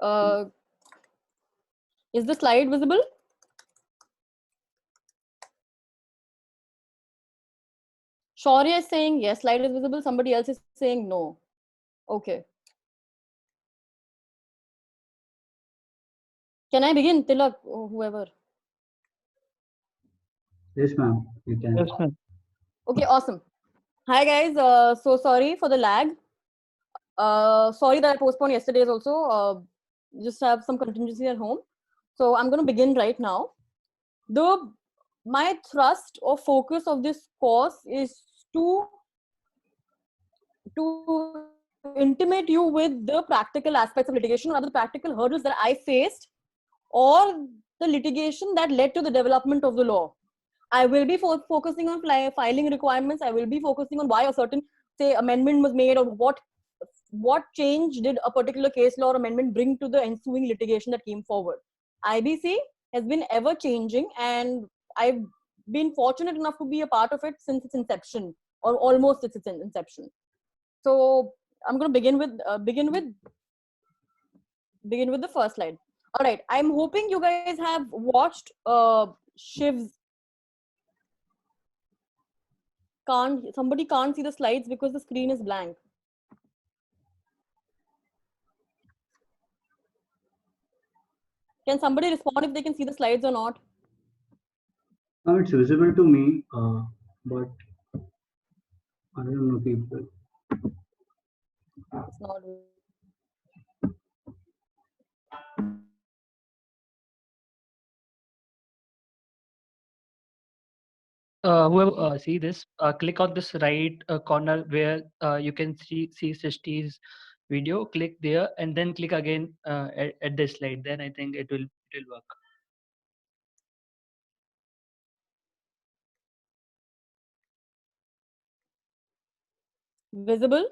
Uh, is the slide visible? Shaurya is saying yes, slide is visible. Somebody else is saying no. Okay. Can I begin, Tilak, or whoever? Yes, ma'am. You can. Yes, ma'am. Okay, awesome. Hi guys. So sorry for the lag. Sorry that I postponed yesterday's also. Just have some contingency at home. So I'm going to begin right now. My thrust or focus of this course is to intimate you with the practical aspects of litigation, or other practical hurdles that I faced, or the litigation that led to the development of the law. I will be focusing on filing requirements. I will be focusing on why a certain, say, amendment was made, or what change did a particular case law or amendment bring to the ensuing litigation that came forward. IBC has been ever changing, and I've been fortunate enough to be a part of it since its inception, or almost its inception. So I'm going to begin with the first slide. All right, I'm hoping you guys have watched Shiv's. Somebody can't see the slides because the screen is blank. Can somebody respond if they can see the slides or not? It's visible to me, but I don't know people. It's not. Whoever see this, click on this right corner where you can see Srishti's video. Click there and then click again at this slide. Then I think it will work. Visible?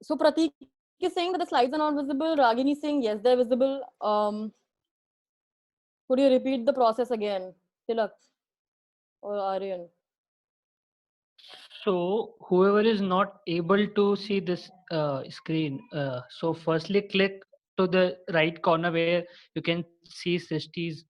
So Pratik is saying that the slides are not visible. Ragini is saying yes, they're visible. Could you repeat the process again, Tilak or Aryan? So whoever is not able to see this screen, so firstly click to the right corner where you can see Srishti's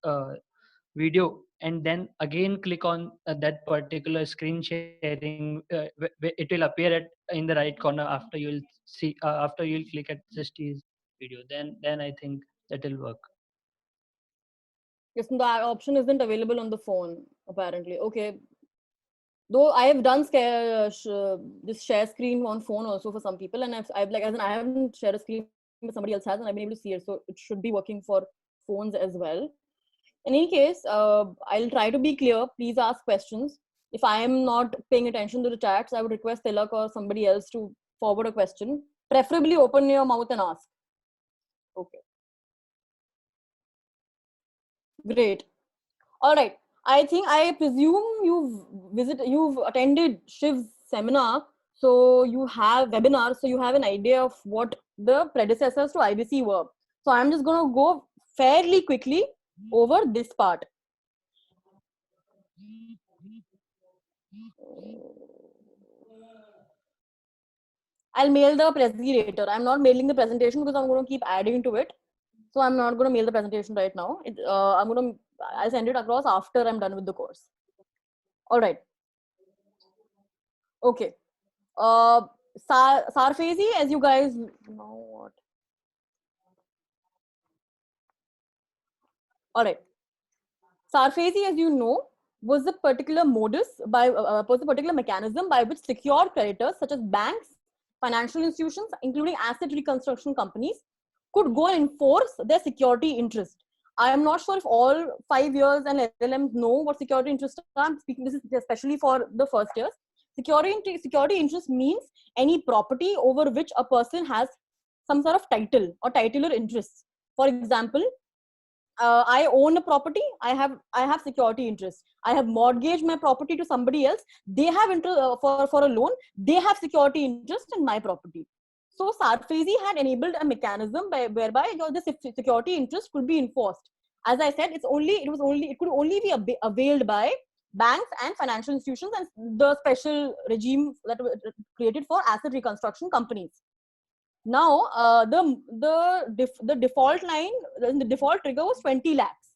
video, and then again click on that particular screen sharing. It will appear in the right corner after you'll see after you'll click at Srishti's video. Then I think that will work. Yes, the option isn't available on the phone apparently. Okay. Though I have done this share screen on phone also for some people, and I've like, as in, I haven't shared a screen, but somebody else has, and I've been able to see it. So it should be working for phones as well. In any case, I'll try to be clear. Please ask questions. If I am not paying attention to the chats, I would request Tilak or somebody else to forward a question. Preferably open your mouth and ask. Okay. Great. All right. I presume you've attended Shiv's seminar, so you have webinar, so you have an idea of what the predecessors to IBC were. So I'm just going to go fairly quickly over this part. I'll mail the presentation later. I'm not mailing the presentation because I'm going to keep adding to it. So I'm not going to mail the presentation right now. I'll send it across after I'm done with the course. All right. Okay. Sarfezi, as you guys know what. All right. Sarfezi, as you know, was the particular was the particular mechanism by which secured creditors such as banks, financial institutions, including asset reconstruction companies, could go and enforce their security interest. I am not sure if all 5 years and LLMs know what security interest are. I'm speaking, this is especially for the first years. Security interest means any property over which a person has some sort of title or titular interest. For example, I own a property. I have security interest. I have mortgaged my property to somebody else. They have interest for a loan. They have security interest in my property. So Sarfezi had enabled a mechanism whereby this security interest could be enforced. As I said, it could only be availed by banks and financial institutions, and the special regime that was created for asset reconstruction companies. Now, the default line, the default trigger was 20 lakhs.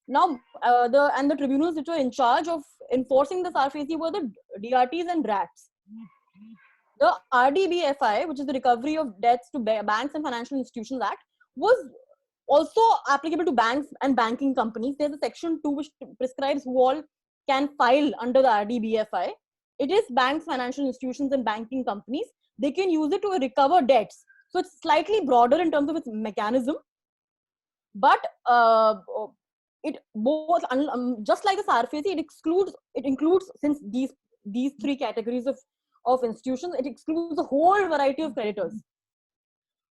Now, the tribunals which were in charge of enforcing the SARFAESI were the DRTs and RATs. The RDBFI, which is the Recovery of Debts to Banks and Financial Institutions Act, was also applicable to banks and banking companies. There's a section 2 which prescribes who all can file under the RDBFI. It is banks, financial institutions, and banking companies. They can use it to recover debts. So it's slightly broader in terms of its mechanism. But it both, just like the SARFAESI, it includes, since these three categories of institutions, it excludes a whole variety of creditors.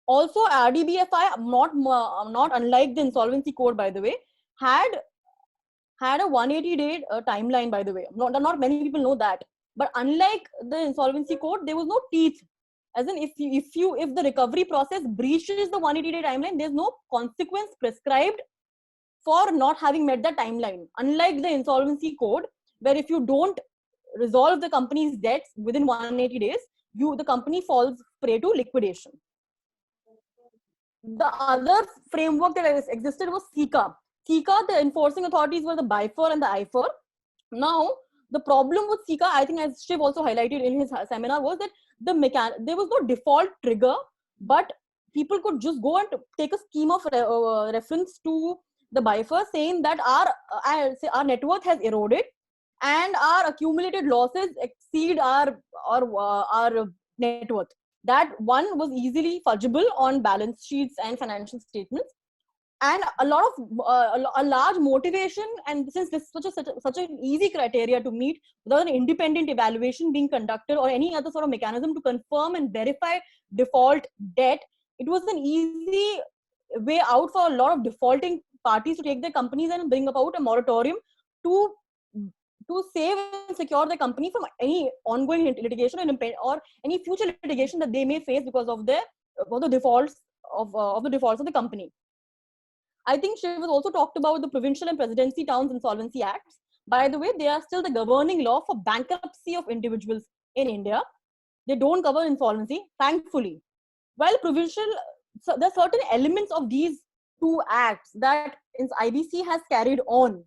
Also, RDBFI, not unlike the Insolvency Code, by the way, had a 180-day timeline, by the way. Not many people know that. But unlike the Insolvency Code, there was no teeth. As in, if the recovery process breaches the 180-day timeline, there's no consequence prescribed for not having met that timeline. Unlike the Insolvency Code, where if you don't resolve the company's debts within 180 days, the company falls prey to liquidation. The other framework that existed was SICA. SICA, the enforcing authorities were the BIFER and the IFER. Now, the problem with SICA, I think, as Shiv also highlighted in his seminar, was that there was no default trigger, but people could just go and take a scheme of reference to the BIFER, saying that our net worth has eroded and our accumulated losses exceed our net worth. That one was easily fudgeable on balance sheets and financial statements, and a large motivation. And since this is such an easy criteria to meet without an independent evaluation being conducted or any other sort of mechanism to confirm and verify default debt, it was an easy way out for a lot of defaulting parties to take their companies and bring about a moratorium to save and secure the company from any ongoing litigation or any future litigation that they may face because of the defaults of the company. I think Shiv has also talked about the Provincial and Presidency Towns Insolvency Acts. By the way, they are still the governing law for bankruptcy of individuals in India. They don't cover insolvency, thankfully. While provincial, so there are certain elements of these two acts that IBC has carried on.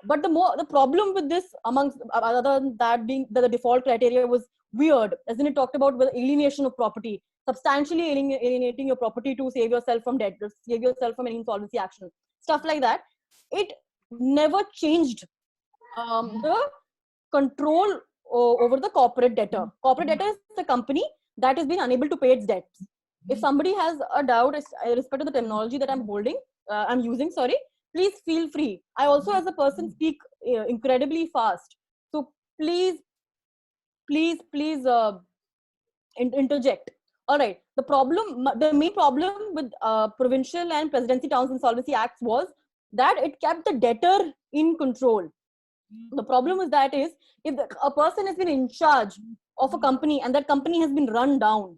But the problem with this, amongst other than that being that the default criteria was weird, as in it talked about the alienation of property, substantially alienating your property to save yourself from debt, to save yourself from any insolvency action, stuff like that. It never changed the control over the corporate debtor. Corporate debtor is the company that has been unable to pay its debts. If somebody has a doubt, respect to the terminology that I'm using, sorry, please feel free. I also, as a person, speak incredibly fast. So please interject. All right. The main problem with Provincial and Presidency Towns Insolvency Acts was that it kept the debtor in control. The problem with that is, if a person has been in charge of a company and that company has been run down,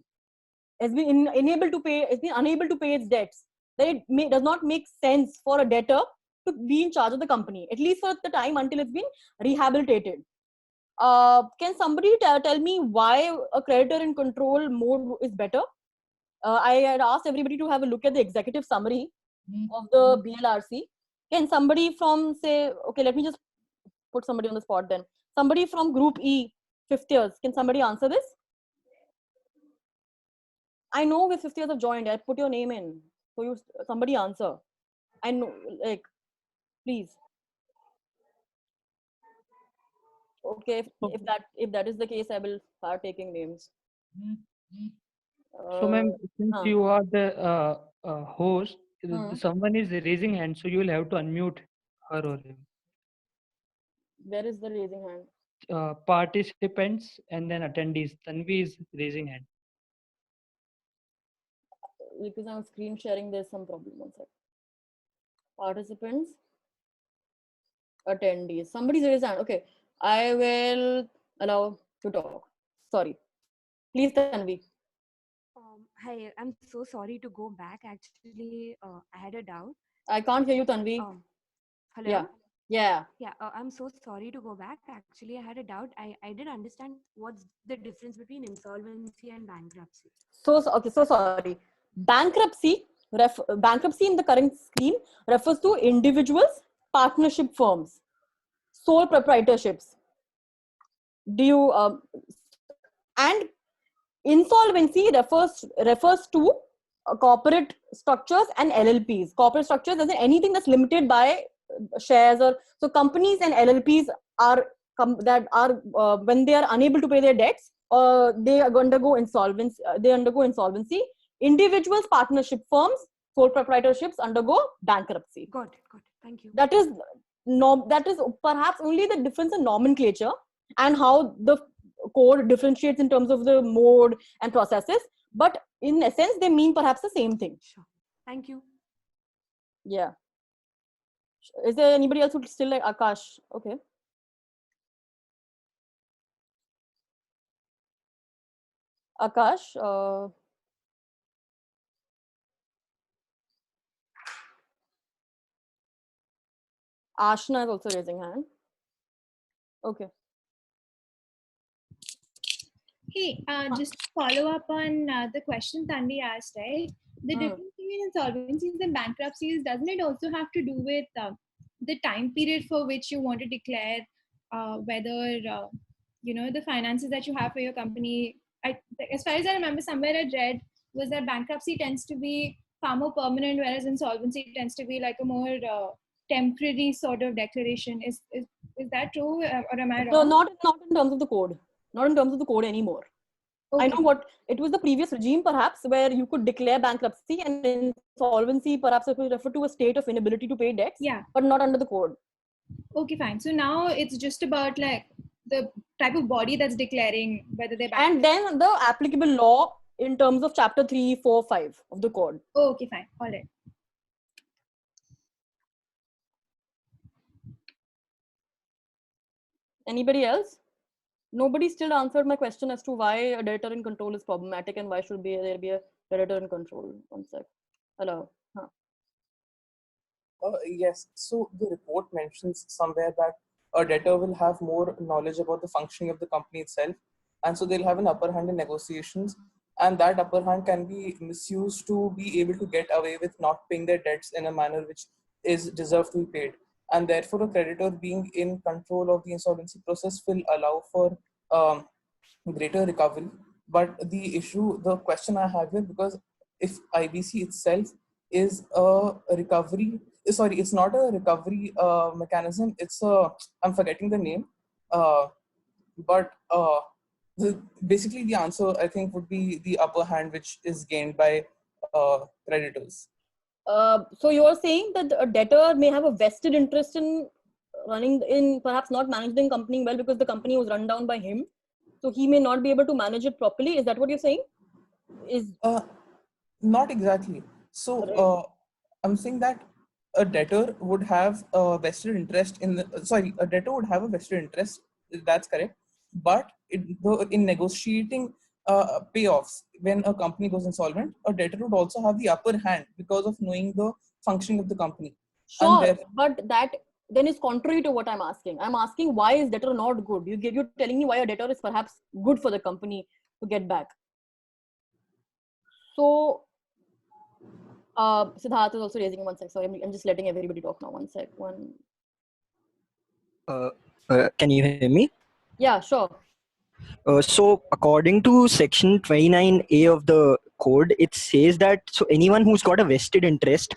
has been unable to pay its debts, then it does not make sense for a debtor to be in charge of the company, at least for the time until it's been rehabilitated. Can somebody tell me why a creditor in control mode is better? I had asked everybody to have a look at the executive summary of the BLRC. Can somebody from, say, okay, let me just put somebody on the spot then. Somebody from Group E, 5th years, can somebody answer this? I know with 5th years have joined. I put your name in. So somebody answer. I know, like, please. Okay, if that is the case, I will start taking names. So, ma'am, since you are the host, someone is raising hand, so you will have to unmute her or him. Where is the raising hand? Participants and then attendees. Tanvi is raising hand. Because I'm screen sharing, there's some problem. One sec. Participants, attendees. Somebody's raised hand. Okay, I will allow to talk. Sorry. Please, Tanvi. Hi, I'm so sorry to go back. Actually, I had a doubt. I can't hear you, Tanvi. Hello? Yeah. Yeah. Yeah, I'm so sorry to go back. Actually, I had a doubt. I didn't understand what's the difference between insolvency and bankruptcy. Okay, so sorry. Bankruptcy in the current scheme refers to individuals, partnership firms, sole proprietorships. Do you and insolvency refers to corporate structures and LLPs. Corporate structures as in anything that's limited by shares, or so companies and LLPs are when they are unable to pay their debts, they undergo insolvency. Individuals, partnership firms, sole proprietorships undergo bankruptcy. Got it. Got it. Thank you. That is that is perhaps only the difference in nomenclature and how the code differentiates in terms of the mode and processes, but in essence they mean perhaps the same thing. Sure. Thank you. Yeah. Is there anybody else who still like Akash? Okay. Akash, Ashna is also raising hand. Okay. Hey, just to follow up on the question Tanvi asked, right? The Hmm. difference between insolvencies and bankruptcies, doesn't it also have to do with the time period for which you want to declare whether, the finances that you have for your company? As far as I remember, somewhere I read was that bankruptcy tends to be far more permanent, whereas insolvency tends to be like a more temporary sort of declaration. Is that true, or am I No, wrong? not in terms of the code. Not in terms of the code anymore. I Okay. know what it was, the previous regime perhaps, where you could declare bankruptcy, and insolvency perhaps it would refer to a state of inability to pay debts, Yeah. but not under the code. Okay, fine. So now it's just about like the type of body that's declaring whether they're And then the applicable law in terms of chapter 3, 4, 5 of the code. Oh, okay, fine. All right. Anybody else? Nobody still answered my question as to why a debtor in control is problematic and why should there be a debtor in control. One sec. Hello. Huh. Yes, so the report mentions somewhere that a debtor will have more knowledge about the functioning of the company itself, and so they'll have an upper hand in negotiations, and that upper hand can be misused to be able to get away with not paying their debts in a manner which is deserved to be paid. And therefore, a creditor being in control of the insolvency process will allow for greater recovery. But the question I have is, because if IBC itself is a recovery, sorry, it's not a recovery mechanism, it's I'm forgetting the name, but basically the answer I think would be the upper hand which is gained by creditors. So you're saying that a debtor may have a vested interest in perhaps not managing the company well because the company was run down by him. So he may not be able to manage it properly. Is that what you're saying? Not exactly. So I'm saying that a debtor would have a vested interest in a debtor would have a vested interest. That's correct. But in negotiating payoffs when a company goes insolvent, a debtor would also have the upper hand because of knowing the functioning of the company. Sure, but that then is contrary to what I'm asking. I'm asking why is debtor not good? You're telling me why a debtor is perhaps good for the company to get back. So Siddharth is also raising 1 sec. So I'm just letting everybody talk now. 1 sec. Can you hear me? Yeah, sure. So according to section 29A of the code, it says that so anyone who's got a vested interest,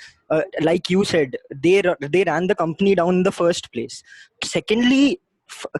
like you said, they ran the company down in the first place. Secondly,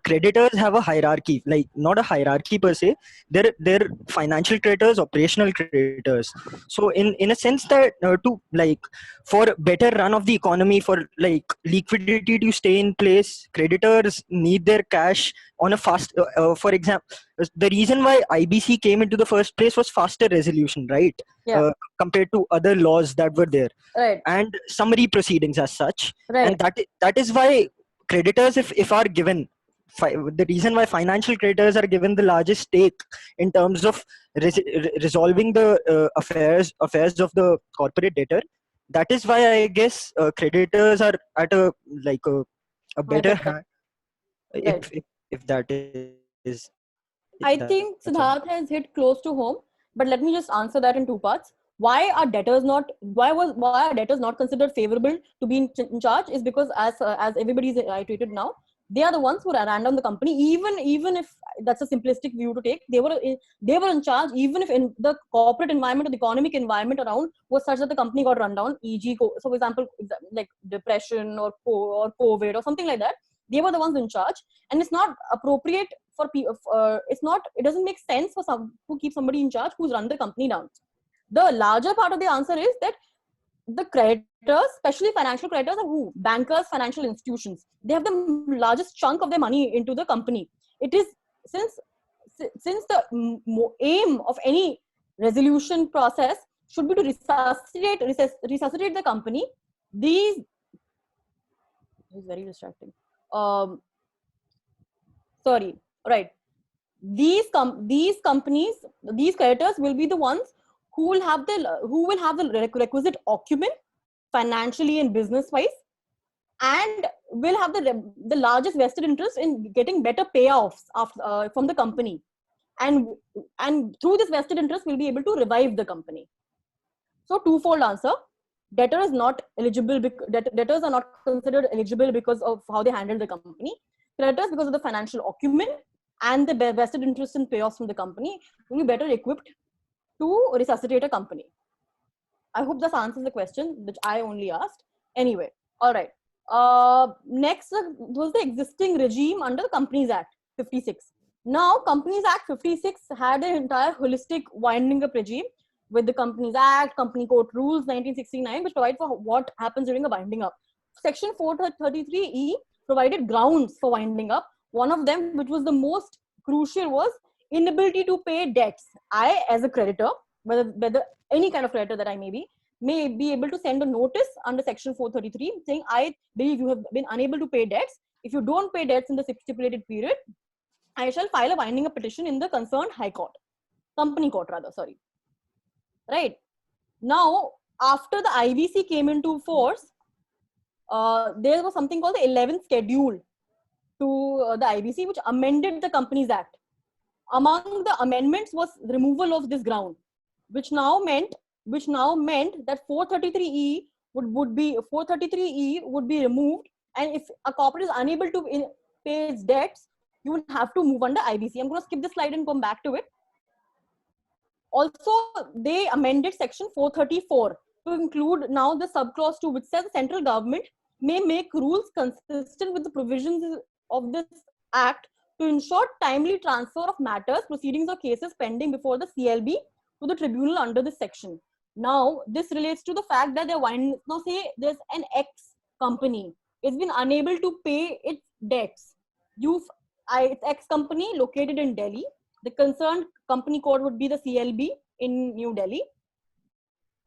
creditors have a hierarchy, like not a hierarchy per se. They're financial creditors, operational creditors. So in a sense that to like for better run of the economy, for like liquidity to stay in place, creditors need their cash on a fast. For example, the reason why IBC came into the first place was faster resolution, right? Yeah. Compared to other laws that were there, right, and summary proceedings as such. right. And that is why creditors, if are given, the reason why financial creditors are given the largest stake in terms of resolving the affairs of the corporate debtor. That is why I guess creditors are at a like a a better Hypothetical. if, Right. if that is I that's think all. Siddharth has hit close to home, but let me just answer that in two parts. Why are debtors not considered favorable to be in charge is because as everybody is iterated now, they are the ones who ran down the company. Even if that's a simplistic view to take, they were in charge. Even if in the corporate environment or the economic environment around was such that the company got run down, e.g., so for example, like depression or COVID or something like that, they were the ones in charge, and it's not appropriate for people. It doesn't make sense for some to keep somebody in charge who's run the company down. The larger part of the answer is that the creditors, especially financial creditors, are who? Bankers, financial institutions. They have the largest chunk of their money into the company. It is since the aim of any resolution process should be to resuscitate the company. These is very distracting. Um, sorry. Right. These companies, these creditors will be the ones who will have the requisite acumen financially and business wise, and will have the largest vested interest in getting better payoffs from the company, and through this vested interest will be able to revive the company. So twofold answer: debtors debtors are not considered eligible because of how they handle the company. Creditors, because of the financial acumen and the vested interest in payoffs from the company, will be better equipped to resuscitate a company. I hope this answers the question, which I only asked. Anyway, all right. Next was the existing regime under the Companies Act 56. Now, Companies Act 56 had an entire holistic winding up regime with the Companies Act, Company Court Rules 1969, which provide for what happens during a winding up. Section 433E provided grounds for winding up. One of them, which was the most crucial, was inability to pay debts. I, as a creditor, whether any kind of creditor that I may be able to send a notice under section 433 saying, I believe you have been unable to pay debts. If you don't pay debts in the stipulated period, I shall file a winding up petition in the concerned high court, company court rather, sorry. Right. Now, after the IBC came into force, there was something called the 11th schedule to the IBC, which amended the Companies Act. Among the amendments was removal of this ground, which now meant that 433E would be removed, and if a corporate is unable to pay its debts, you would have to move under IBC. I'm going to skip this slide and come back to it. Also, they amended section 434 to include now the subclause 2, which says the central government may make rules consistent with the provisions of this act to ensure timely transfer of matters, proceedings, or cases pending before the CLB to the tribunal under this section. Now, this relates to the fact that now say there's an X company. It's been unable to pay its debts. It's X company located in Delhi. The concerned company code would be the CLB in New Delhi.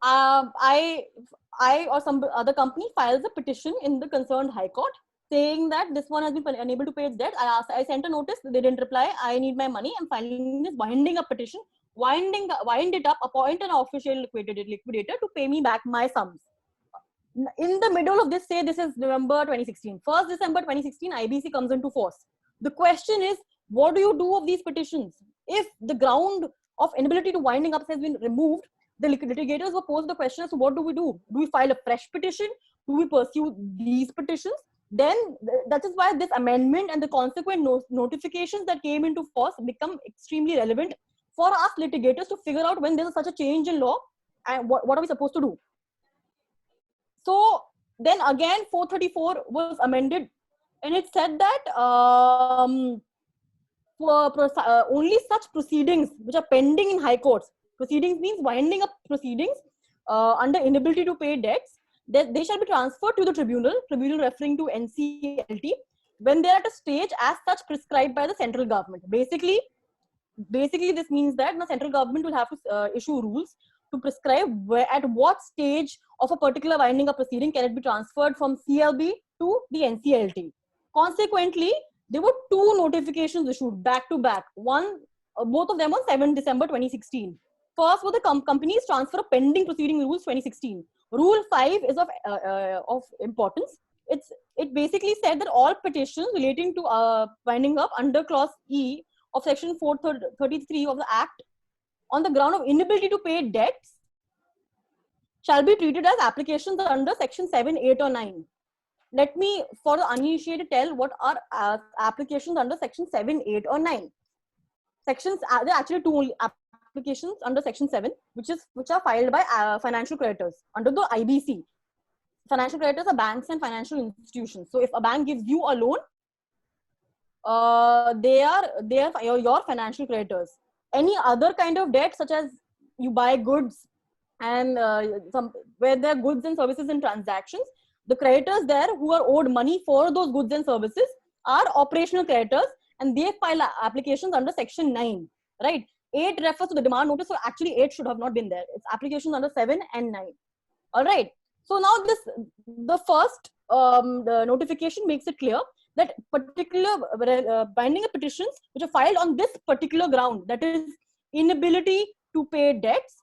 I or some other company files a petition in the concerned high court saying that this one has been unable to pay its debt. I sent a notice, they didn't reply. I need my money. I'm filing this winding up petition. Wind it up, appoint an official liquidator to pay me back my sums. In the middle of this, say this is November 2016. 1st December 2016, IBC comes into force. The question is, what do you do of these petitions? If the ground of inability to winding up has been removed, the litigators were posed the question as to what do we do? Do we file a fresh petition? Do we pursue these petitions? Then that is why this amendment and the consequent notifications that came into force become extremely relevant for us litigators to figure out when there is such a change in law and what are we supposed to do. So then again, 434 was amended, and it said that only such proceedings which are pending in high courts, proceedings means winding up proceedings under inability to pay debts, that they shall be transferred to the tribunal referring to NCLT, when they are at a stage as such prescribed by the central government. Basically this means that the central government will have to issue rules to prescribe at what stage of a particular winding up proceeding can it be transferred from CLB to the NCLT. Consequently, there were two notifications issued back to back. Both of them on 7 December 2016. First was the company's transfer of pending proceeding rules 2016. Rule 5 is of importance. it basically said that all petitions relating to winding up under clause E of section 433 of the Act on the ground of inability to pay debts shall be treated as applications under section 7, 8 or 9. Let me, for the uninitiated, tell what are applications under section 7, 8 or 9. Sections, there are actually two only applications under section 7, which are filed by financial creditors under the IBC. Financial creditors are banks and financial institutions. So if a bank gives you a loan, they are your financial creditors. Any other kind of debt, such as you buy goods and where there are goods and services and transactions, the creditors there who are owed money for those goods and services are operational creditors, and they file applications under section 9, right? 8 refers to the demand notice, so actually 8 should have not been there. It's applications under 7 and 9. All right. So now the first the notification makes it clear that particular binding petitions which are filed on this particular ground, that is inability to pay debts,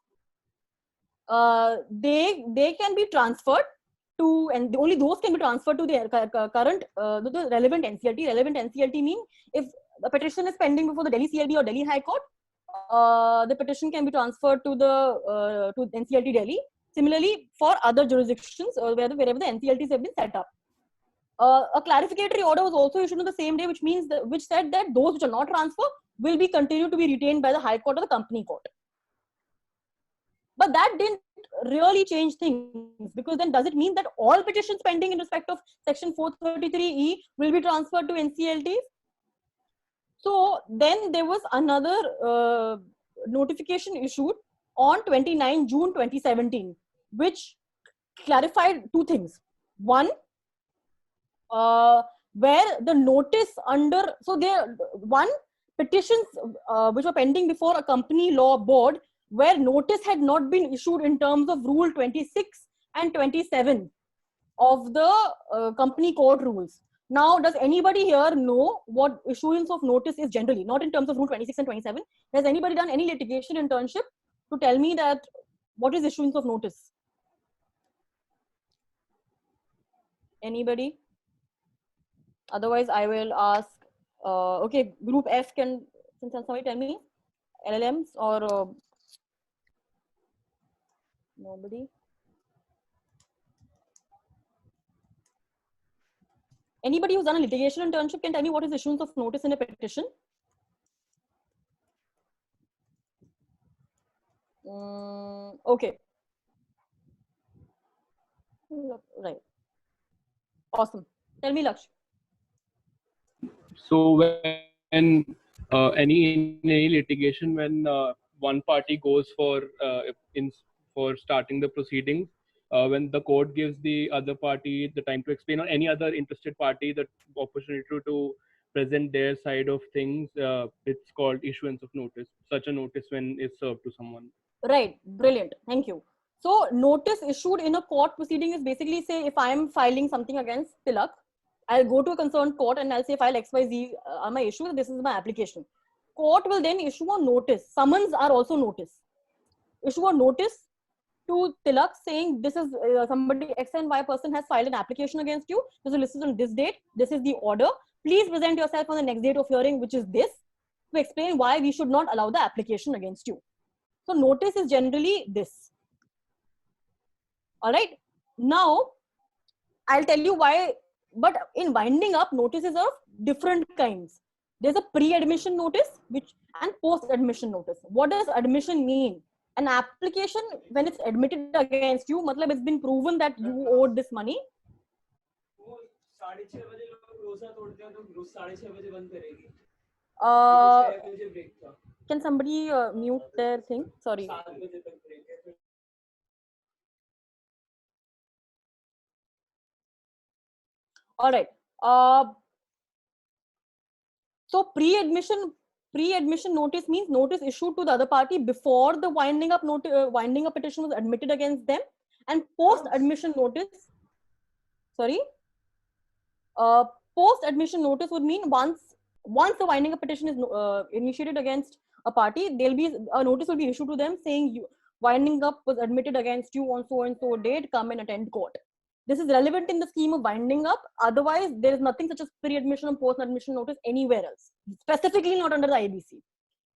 they can be transferred to, and only those can be transferred to the current the relevant NCLT. Relevant NCLT mean if a petition is pending before the Delhi CLB or Delhi High Court, the petition can be transferred to the to NCLT Delhi. Similarly, for other jurisdictions wherever the NCLTs have been set up. A clarificatory order was also issued on the same day, which means which said that those which are not transferred will be continued to be retained by the High Court or the Company Court. But that didn't really change things, because then does it mean that all petitions pending in respect of section 433E will be transferred to NCLTs? So then there was another notification issued on 29 June 2017, which clarified two things. One, where the notice under, so there, one, petitions which were pending before a company law board where notice had not been issued in terms of rule 26 and 27 of the company code rules. Now, does anybody here know what issuance of notice is generally, not in terms of rule 26 and 27? Has anybody done any litigation internship to tell me that what is issuance of notice? Anybody? Otherwise, I will ask, okay, group F can somebody tell me? LLMs or nobody? Anybody who's done a litigation internship can tell me what is issuance of notice in a petition? Okay. Right. Awesome. Tell me, Laksh. So when any litigation, when one party goes for starting the proceedings, when the court gives the other party the time to explain, or any other interested party the opportunity to present their side of things, it's called issuance of notice. Such a notice when it's served to someone. Right. Brilliant. Thank you. So notice issued in a court proceeding is basically, say, if I am filing something against Tilak, I'll go to a concerned court and I'll say file XYZ are my issue. This is my application. Court will then issue a notice. Summons are also notice. Issue a notice to Tilak saying this is somebody X and Y person has filed an application against you. This is listed on this date. This is the order. Please present yourself on the next date of hearing, which is this, to explain why we should not allow the application against you. So notice is generally this. All right. Now, I'll tell you why. But in winding up, notices are of different kinds. There's a pre-admission notice and post-admission notice. What does admission mean? An application, when it's admitted against you, matlab it's been proven that you owed this money. Can somebody mute their thing? Sorry. All right. So pre-admission notice means notice issued to the other party before the winding up petition was admitted against them, and post-admission notice. Sorry. Post-admission notice would mean once the winding up petition is initiated against a party, a notice will be issued to them saying winding up was admitted against you on so and so date. Come and attend court. This is relevant in the scheme of winding up. Otherwise, there is nothing such as pre-admission and post-admission notice anywhere else, specifically not under the IBC.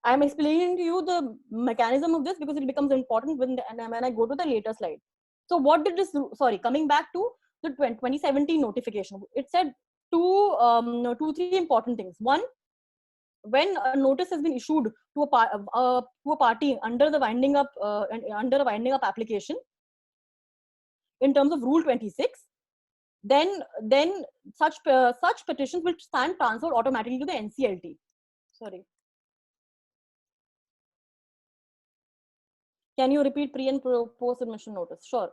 I am explaining to you the mechanism of this because it becomes important when I go to the later slide. So what did this, sorry, coming back to the 2017 notification, it said three important things. One, when a notice has been issued to a party under the winding up application in terms of Rule 26, then such petitions will stand transferred automatically to the NCLT. Sorry. Can you repeat pre and post admission notice? Sure.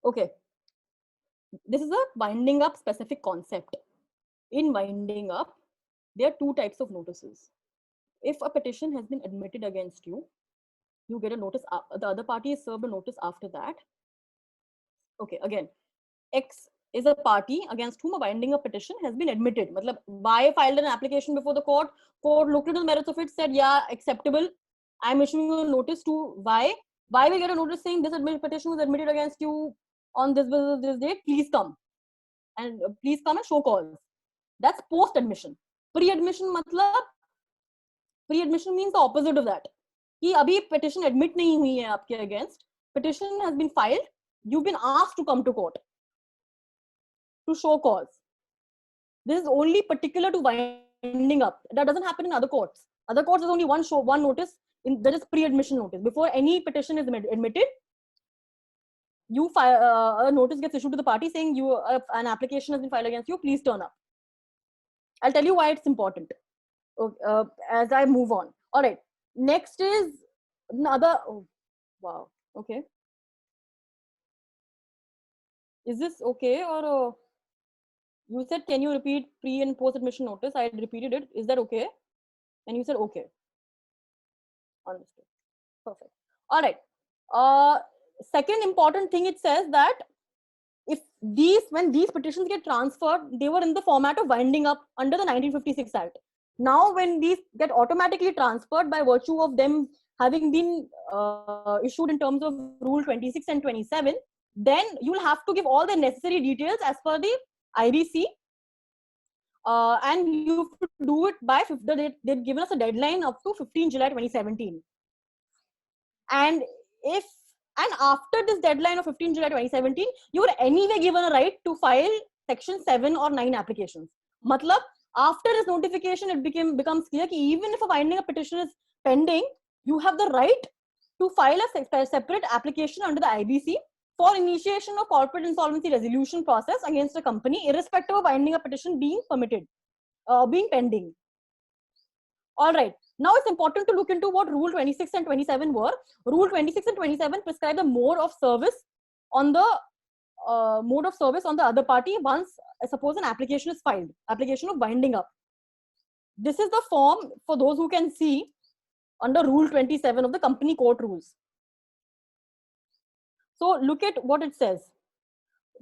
Okay. This is a winding up specific concept. In winding up, there are two types of notices. If a petition has been admitted against you, you get a notice. The other party is served a notice after that. Okay, again, X is a party against whom a winding up petition has been admitted. Matlab, Y filed an application before the court. Court looked into the merits of it, said, yeah, acceptable. I'm issuing a notice to Y. Y will get a notice saying this petition was admitted against you on this date. Please come and show cause. That's post admission. Pre-admission pre-admission means the opposite of that. कि अभी petition admit नहीं हुई है आपके against. Petition has been filed. You've been asked to come to court to show cause. This is only particular to winding up. That doesn't happen in other courts. Other courts is only one notice. That is pre-admission notice. Before any petition is admitted, you file a notice gets issued to the party saying an application has been filed against you. Please turn up. I'll tell you why it's important as I move on. All right. Next is another. Oh, wow. Okay. Is this okay or you said can you repeat pre and post admission notice? I repeated it. Is that okay? And you said okay. Understood. Perfect. All right. Second important thing, it says that when these petitions get transferred, they were in the format of winding up under the 1956 Act. Now, when these get automatically transferred by virtue of them having been issued in terms of Rule 26 and 27, then you will have to give all the necessary details as per the IBC, and you have to do it by they've given us a deadline up to 15 July 2017. And after this deadline of 15 July 2017, you are anyway given a right to file Section 7 or 9 applications. Matlab, after this notification, it becomes clear that even if a winding up petition is pending, you have the right to file a separate application under the IBC for initiation of corporate insolvency resolution process against a company, irrespective of winding up petition being pending. All right. Now it's important to look into what Rule 26 and 27 were. Rule 26 and 27 prescribe the mode of service on the other party once, suppose, an application is filed, application of winding up. This is the form for those who can see under Rule 27 of the Company Court Rules. So look at what it says.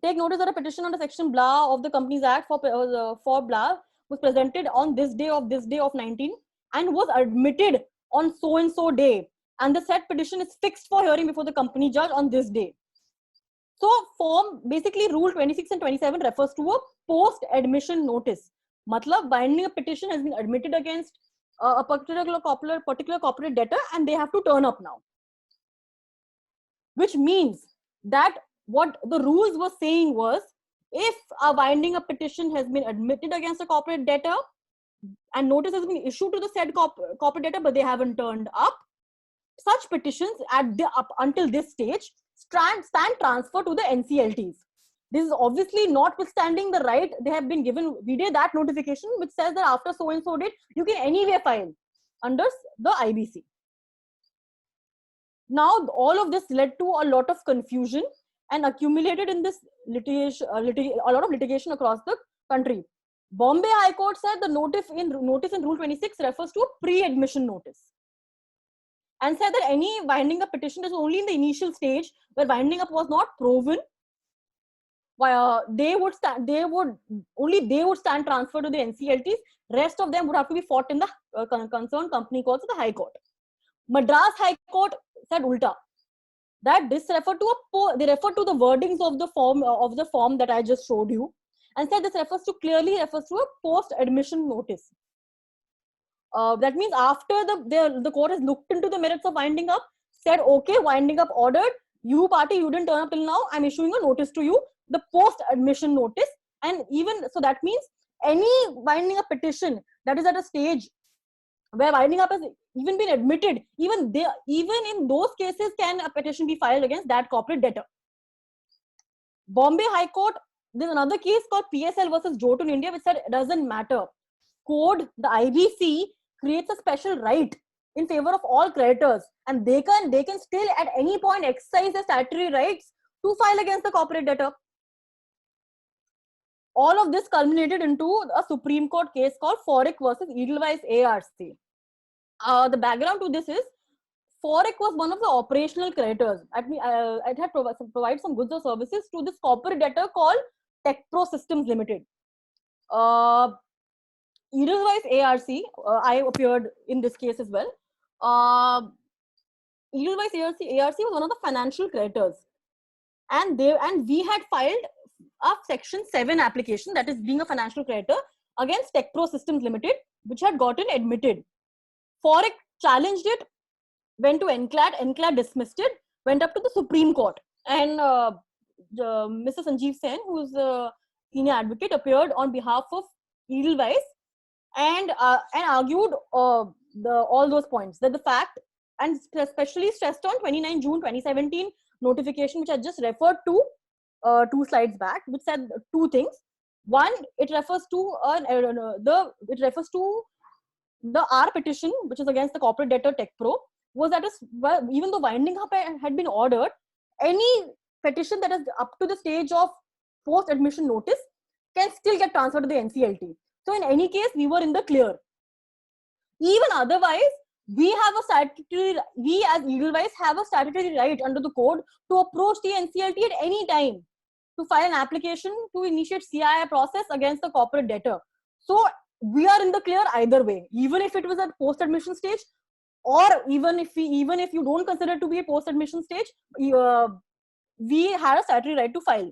Take notice that a petition under Section blah of the Companies Act for blah was presented on this day of 19 and was admitted on so and so day, and the said petition is fixed for hearing before the company judge on this day. So basically Rule 26 and 27 refers to a post admission notice. Matlab, binding a petition has been admitted against a particular corporate debtor, and they have to turn up now, which means that what the rules were saying was, if a winding up petition has been admitted against a corporate debtor and notice has been issued to the said corporate debtor, but they haven't turned up, such petitions until this stage stand transfer to the NCLTs. This is obviously notwithstanding the right they have been given. We did that notification which says that after so and so date, you can anyway file under the IBC. Now, all of this led to a lot of confusion and accumulated in this litigation, a lot of litigation across the country. Bombay High Court said the notice in Rule 26 refers to a pre-admission notice, and said that any winding up petition is only in the initial stage where winding up was not proven. They would stand transferred to the NCLTs. Rest of them would have to be fought in the concerned company courts of the High Court. Madras High Court said ulta. that this refer to they refer to the wordings of the form that I just showed you, and said this clearly refers to a post admission notice. That means after the court has looked into the merits of winding up, said okay, winding up ordered, you party, you didn't turn up till now, I'm issuing a notice to you, the post admission notice. And even so, that means any winding up petition that is at a stage where winding up has even been admitted, even in those cases can a petition be filed against that corporate debtor. Bombay High Court, there's another case called PSL versus Jotun India, which said it doesn't matter. Code, the IBC creates a special right in favor of all creditors, and they can still at any point exercise their statutory rights to file against the corporate debtor. All of this culminated into a Supreme Court case called Foreign versus Edelweiss ARC. The background to this is Foreign was one of the operational creditors. It had provided some goods or services to this corporate debtor called TechPro Systems Limited. Edelweiss ARC, I appeared in this case as well. Edelweiss ARC was one of the financial creditors, and we had filed a Section 7 application, that is being a financial creditor, against TechPro Systems Limited, which had gotten admitted. Foreign challenged it, went to NCLAT dismissed it, went up to the Supreme Court, and Mr. Sanjeev Sen, who is a senior advocate, appeared on behalf of Edelweiss and argued all those points, that the fact, and especially stressed on 29 June 2017 notification, which I just referred to 2 slides back, which said 2 things. One, it refers to our petition, which is against the corporate debtor TechPro, was that even though winding up had been ordered, any petition that is up to the stage of post admission notice can still get transferred to the NCLT. So in any case, we were in the clear. Even otherwise, we as Edelweiss have a statutory right under the code to approach the NCLT at any time to file an application to initiate CII process against the corporate debtor. So we are in the clear either way, even if it was at post admission stage, or even if you don't consider it to be a post admission stage, we had a statutory right to file.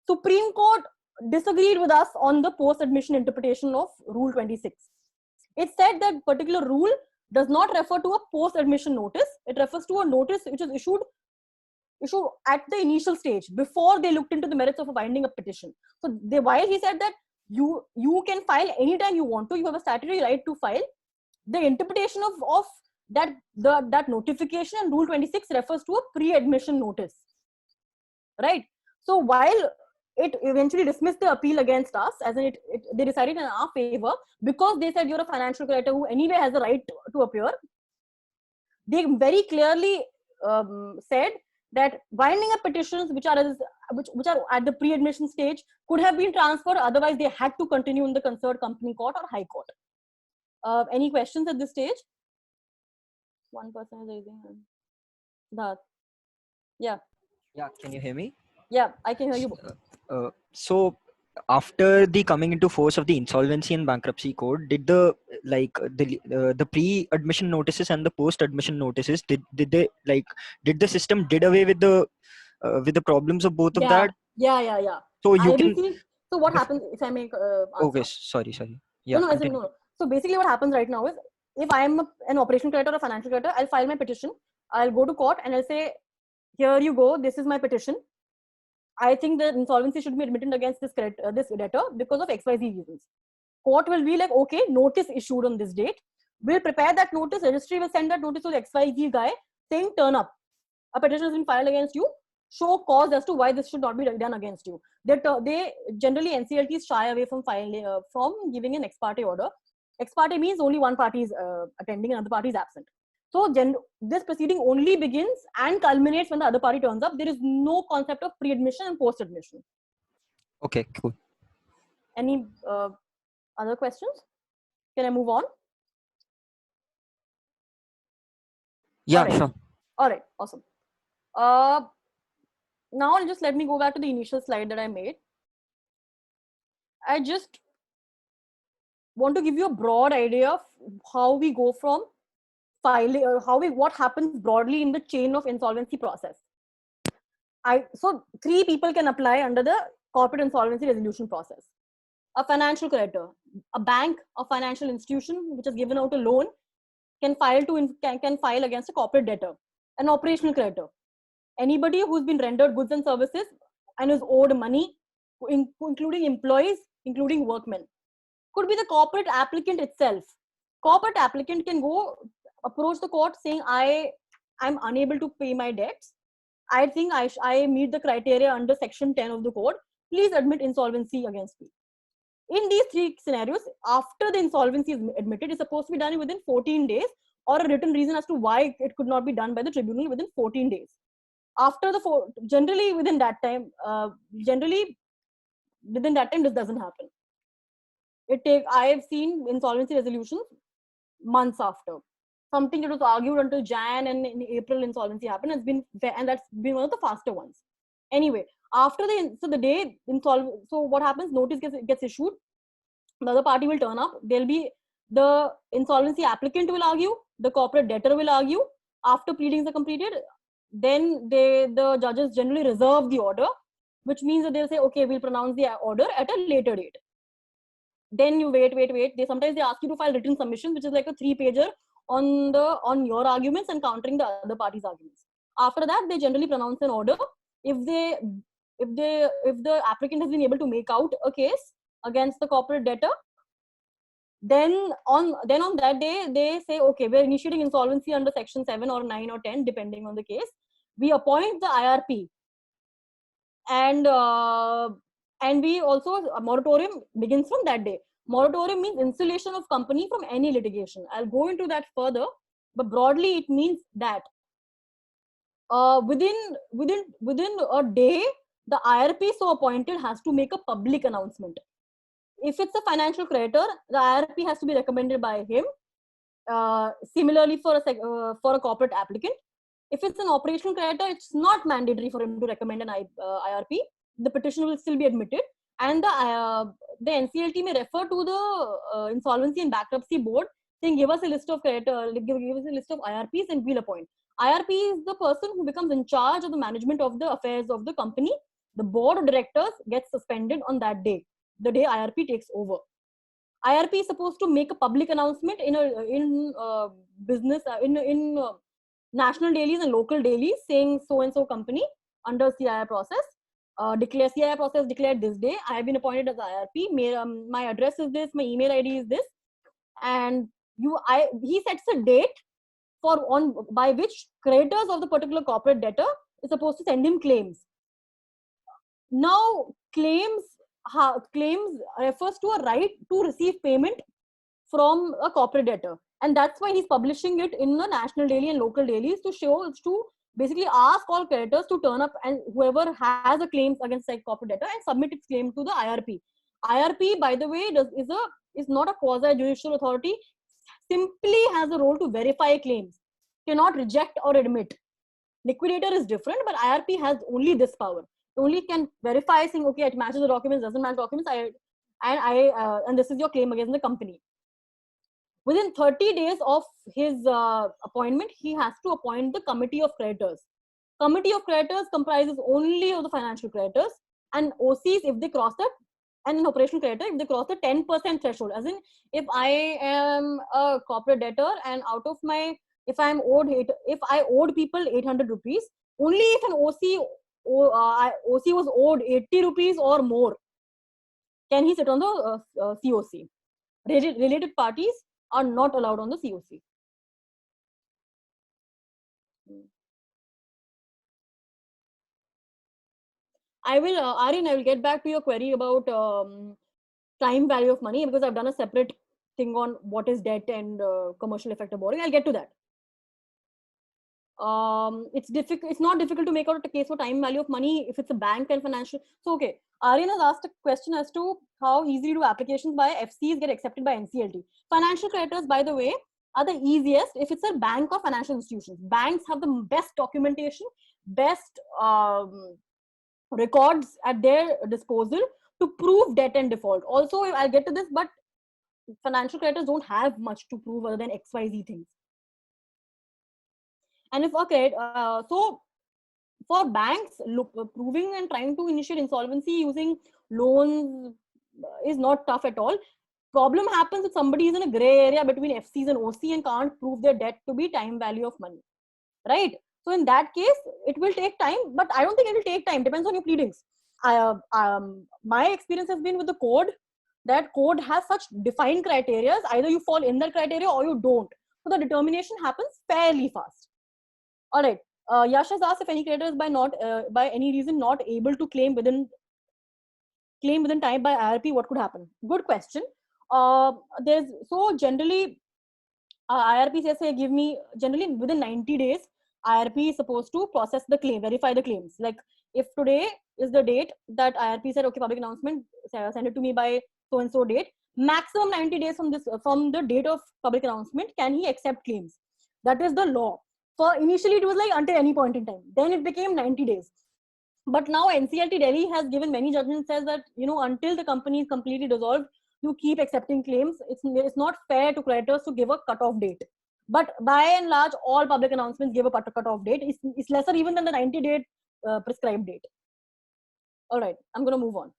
Supreme Court disagreed with us on the post admission interpretation of Rule 26. It said that particular rule does not refer to a post admission notice. It refers to a notice which is issued at the initial stage before they looked into the merits of a winding up petition. So while he said that you can file anytime you want to, you have a statutory right to file, the interpretation of that notification in Rule 26 refers to a pre-admission notice, right? So while it eventually dismissed the appeal against us, as in they decided in our favor, because they said you're a financial creditor who anyway has a right to appear, they very clearly said that winding up petitions which are at the pre-admission stage could have been transferred, otherwise they had to continue in the concerned company court or high court. Any questions at this stage? One person is raising hand. Yeah, can you hear me? Yeah, I can hear you. So after the coming into force of the Insolvency and Bankruptcy Code, did the pre-admission notices and the post-admission notices, did the system did away with the problems of both of that? Yeah. So you So what happens if I make answer? Okay, sorry. Yeah. No. So basically, what happens right now is, if I am an operational creditor or a financial creditor, I'll file my petition. I'll go to court and I'll say, here you go, this is my petition. I think the insolvency should be admitted against this debtor because of XYZ reasons. Court will be like, okay, notice issued on this date. We'll prepare that notice. Registry will send that notice to the XYZ guy saying, turn up. A petition has been filed against you. Show cause as to why this should not be done against you. They generally, NCLTs shy away from giving an ex parte order. Ex parte means only one party is attending and another party is absent. So this proceeding only begins and culminates when the other party turns up. There is no concept of pre-admission and post-admission. Okay, cool. Any other questions? Can I move on? Yeah, sure. All right, awesome. Now just let me go back to the initial slide that I made. I just want to give you a broad idea of how we go from filing, what happens broadly in the chain of insolvency process. So 3 people can apply under the corporate insolvency resolution process. A financial creditor, a bank, a financial institution which has given out a loan can file against a corporate debtor. An operational creditor, anybody who's been rendered goods and services and is owed money, including employees, including workmen. Could be the corporate applicant itself. Corporate applicant can go approach the court saying, I'm unable to pay my debts. I think I meet the criteria under section 10 of the code. Please admit insolvency against me. In these 3 scenarios, after the insolvency is admitted, it's supposed to be done within 14 days, or a written reason as to why it could not be done by the tribunal within 14 days. After generally within that time, this doesn't happen. I have seen insolvency resolutions months after. Something that was argued until Jan, and in April insolvency happened, and that's been one of the faster ones. Anyway, after the day so what happens? Notice gets issued. The other party will turn up. The insolvency applicant will argue. The corporate debtor will argue. After pleadings are completed, then the judges generally reserve the order, which means that they'll say, okay, we'll pronounce the order at a later date. Then you wait. Sometimes they ask you to file written submissions, which is like a 3-pager on your arguments and countering the other party's arguments. After that, they generally pronounce an order. If the applicant has been able to make out a case against the corporate debtor, then on that day they say, okay, we're initiating insolvency under section 7 or 9 or 10, depending on the case. We appoint the IRP, and we also, a moratorium begins from that day. Moratorium means insulation of company from any litigation. I'll go into that further, but broadly it means that within a day, the IRP so appointed has to make a public announcement. If it's a financial creditor, the IRP has to be recommended by him. Similarly, for a corporate applicant, if it's an operational creditor, it's not mandatory for him to recommend an IRP. The petition will still be admitted, and the NCLT may refer to the Insolvency and Bankruptcy Board, saying, give us a list of creditor, give us a list of IRPs, and we'll appoint. IRP is the person who becomes in charge of the management of the affairs of the company. The board of directors gets suspended on that day, the day IRP takes over. IRP is supposed to make a public announcement in national dailies and local dailies, saying so and so company under CIR process. CIR process declared this day. I have been appointed as IRP. My address is this. My email ID is this. And he sets a date by which creditors of the particular corporate debtor is supposed to send him claims. Now, claims refers to a right to receive payment from a corporate debtor, and that's why he's publishing it in the national daily and local dailies to basically ask all creditors to turn up, and whoever has a claim against a corporate debtor and submit its claim to the IRP. IRP, by the way, is not a quasi-judicial authority. Simply has a role to verify claims, cannot reject or admit. Liquidator is different, but IRP has only this power. It only can verify, saying, okay, it matches the documents, doesn't match documents, and this is your claim against the company. Within 30 days of his appointment, he has to appoint the committee of creditors. Committee of creditors comprises only of the financial creditors and OCs if they cross it, and an operational creditor if they cross the 10% threshold. As in, if I am a corporate debtor and out of my, if I owed people 800 rupees, only if an OC was owed 80 rupees or more, can he sit on the COC. Related parties are not allowed on the COC. Aryan, I will get back to your query about time value of money, because I've done a separate thing on what is debt and commercial effect of borrowing. I'll get to that. It's not difficult to make out a case for time value of money if it's a bank and financial. So, okay, Aryan has asked a question as to how easily do applications by FCs get accepted by NCLT. Financial creditors, by the way, are the easiest if it's a bank or financial institutions. Banks have the best documentation, best records at their disposal to prove debt and default. Also, I'll get to this, but financial creditors don't have much to prove other than XYZ things. And if okay, so for banks, proving and trying to initiate insolvency using loans is not tough at all. Problem happens if somebody is in a gray area between FCs and OC and can't prove their debt to be time value of money, right? So in that case, it will take time, but I don't think it will take time. Depends on your pleadings. My experience has been with the code, that code has such defined criteria. Either you fall in that criteria or you don't. So the determination happens fairly fast. All right. Yash has asked if any creditor is by any reason not able to claim within time by IRP, what could happen? Good question. There's so generally IRP says, hey, give me generally within 90 days. IRP is supposed to process the claim, verify the claims. Like if today is the date that IRP said, okay, public announcement, send it to me by so and so date. Maximum 90 days from the date of public announcement, can he accept claims? That is the law. For initially it was like until any point in time. Then it became 90 days. But now NCLT Delhi has given many judgments, says that until the company is completely dissolved, you keep accepting claims. It's not fair to creditors to give a cutoff date. But by and large, all public announcements give a cutoff date. It's lesser even than the 90-day prescribed date. All right, I'm going to move on.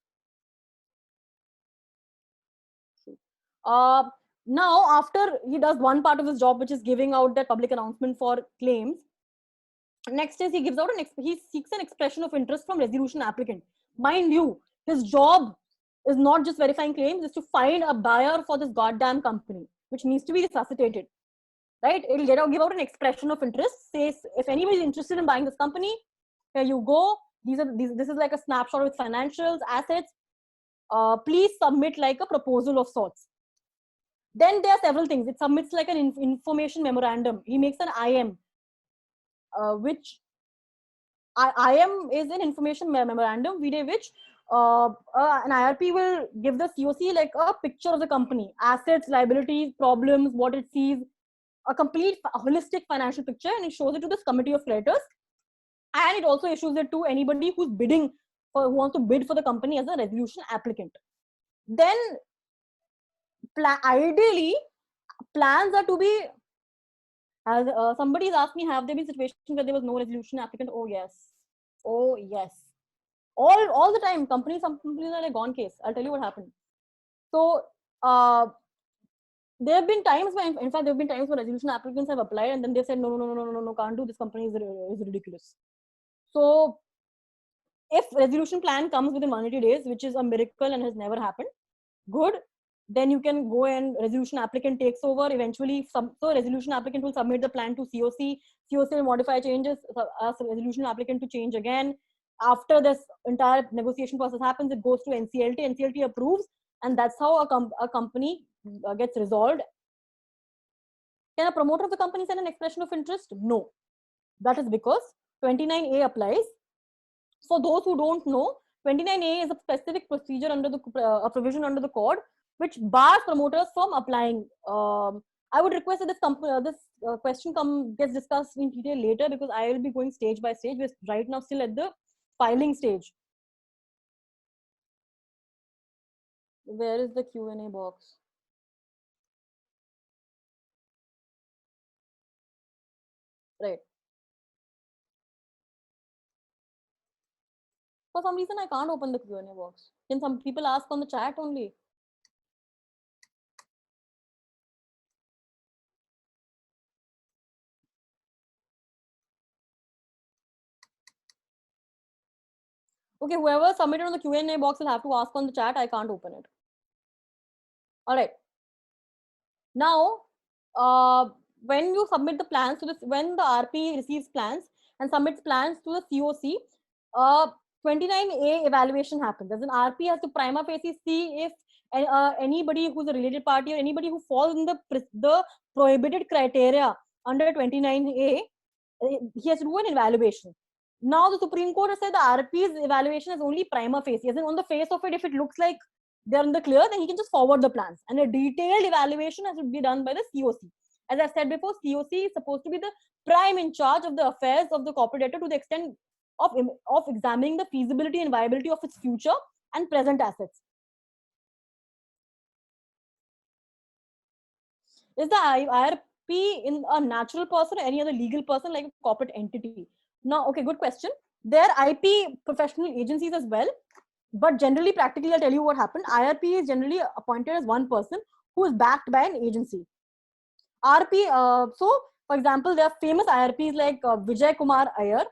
Now, after he does one part of his job, which is giving out that public announcement for claims, next is he seeks an expression of interest from resolution applicant. Mind you, his job is not just verifying claims, is to find a buyer for this goddamn company, which needs to be resuscitated, right? It'll give out an expression of interest, says if anybody is interested in buying this company, here you go. This is like a snapshot with financials, assets. Please submit like a proposal of sorts. Then there are several things. It submits like an information memorandum. He makes an IM, which IM is an information memorandum, which an IRP will give the COC like a picture of the company, assets, liabilities, problems, what it sees, a complete holistic financial picture, and it shows it to this committee of creditors. And it also issues it to anybody who's who wants to bid for the company as a resolution applicant. Then ideally, plans are to be, as somebody's asked me, have there been situations where there was no resolution applicant? Oh yes, all the time. Some companies are like gone case. I'll tell you what happened. So there have been times when, in fact, there have been times when resolution applicants have applied and then they said no, can't do, this company is ridiculous. So if resolution plan comes within 180 days, which is a miracle and has never happened, good. Then you can go and resolution applicant takes over. Eventually, so resolution applicant will submit the plan to COC. COC will modify changes, ask the resolution applicant to change again. After this entire negotiation process happens, it goes to NCLT. NCLT approves, and that's how a company gets resolved. Can a promoter of the company send an expression of interest? No. That is because 29A applies. For those who don't know, 29A is a specific procedure under the a provision under the code which bars promoters from applying. I would request that this question gets discussed in detail later, because I will be going stage by stage. We're right now still at the filing stage. Where is the Q&A box? Right. For some reason, I can't open the Q&A box. Can some people ask on the chat only? Okay, whoever submitted on the Q&A box will have to ask on the chat. I can't open it. All right. Now, when you submit the plans to this, when the RP receives plans and submits plans to the COC, 29A evaluation happens. As an RP has to prima facie see if anybody who's a related party or anybody who falls in the prohibited criteria under 29A, he has to do an evaluation. Now the Supreme Court has said the RP's evaluation is only prima facie, as in on the face of it, if it looks like they're in the clear, then he can just forward the plans. And a detailed evaluation has to be done by the COC. As I said before, COC is supposed to be the prime in charge of the affairs of the corporate debtor to the extent of examining the feasibility and viability of its future and present assets. Is the in a natural person or any other legal person like a corporate entity? Now, okay, good question. There are IP professional agencies as well, but generally, practically, I'll tell you what happened. IRP is generally appointed as one person who is backed by an agency. RP, so for example, there are famous IRPs like Vijay Kumar Iyer.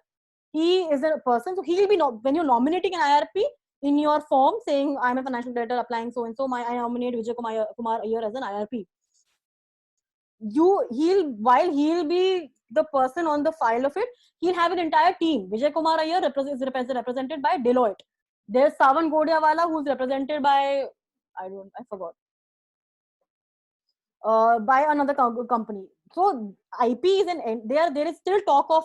He is a person, so he'll be, when you're nominating an IRP in your form saying, I'm a financial director applying so and so, I nominate Vijay Kumar Iyer as an IRP. While he'll be the person on the file of it, he'll have an entire team. Vijay Kumar Iyer is represented by Deloitte. There's Savan Godiawala, who's represented by, I forgot, by another company. So IP is there is still talk of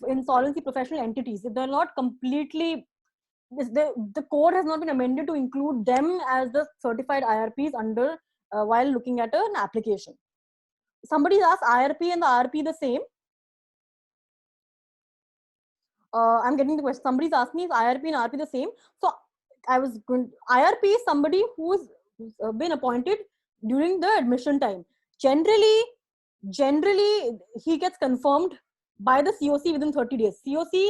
insolvency professional entities. They're not completely, the code has not been amended to include them as the certified IRPs under while looking at an application. Somebody's asked, IRP and the RP the same? I'm getting the question. Somebody's asked me, is IRP and RP the same? So IRP is somebody who's been appointed during the admission time. Generally, he gets confirmed by the COC within 30 days. COC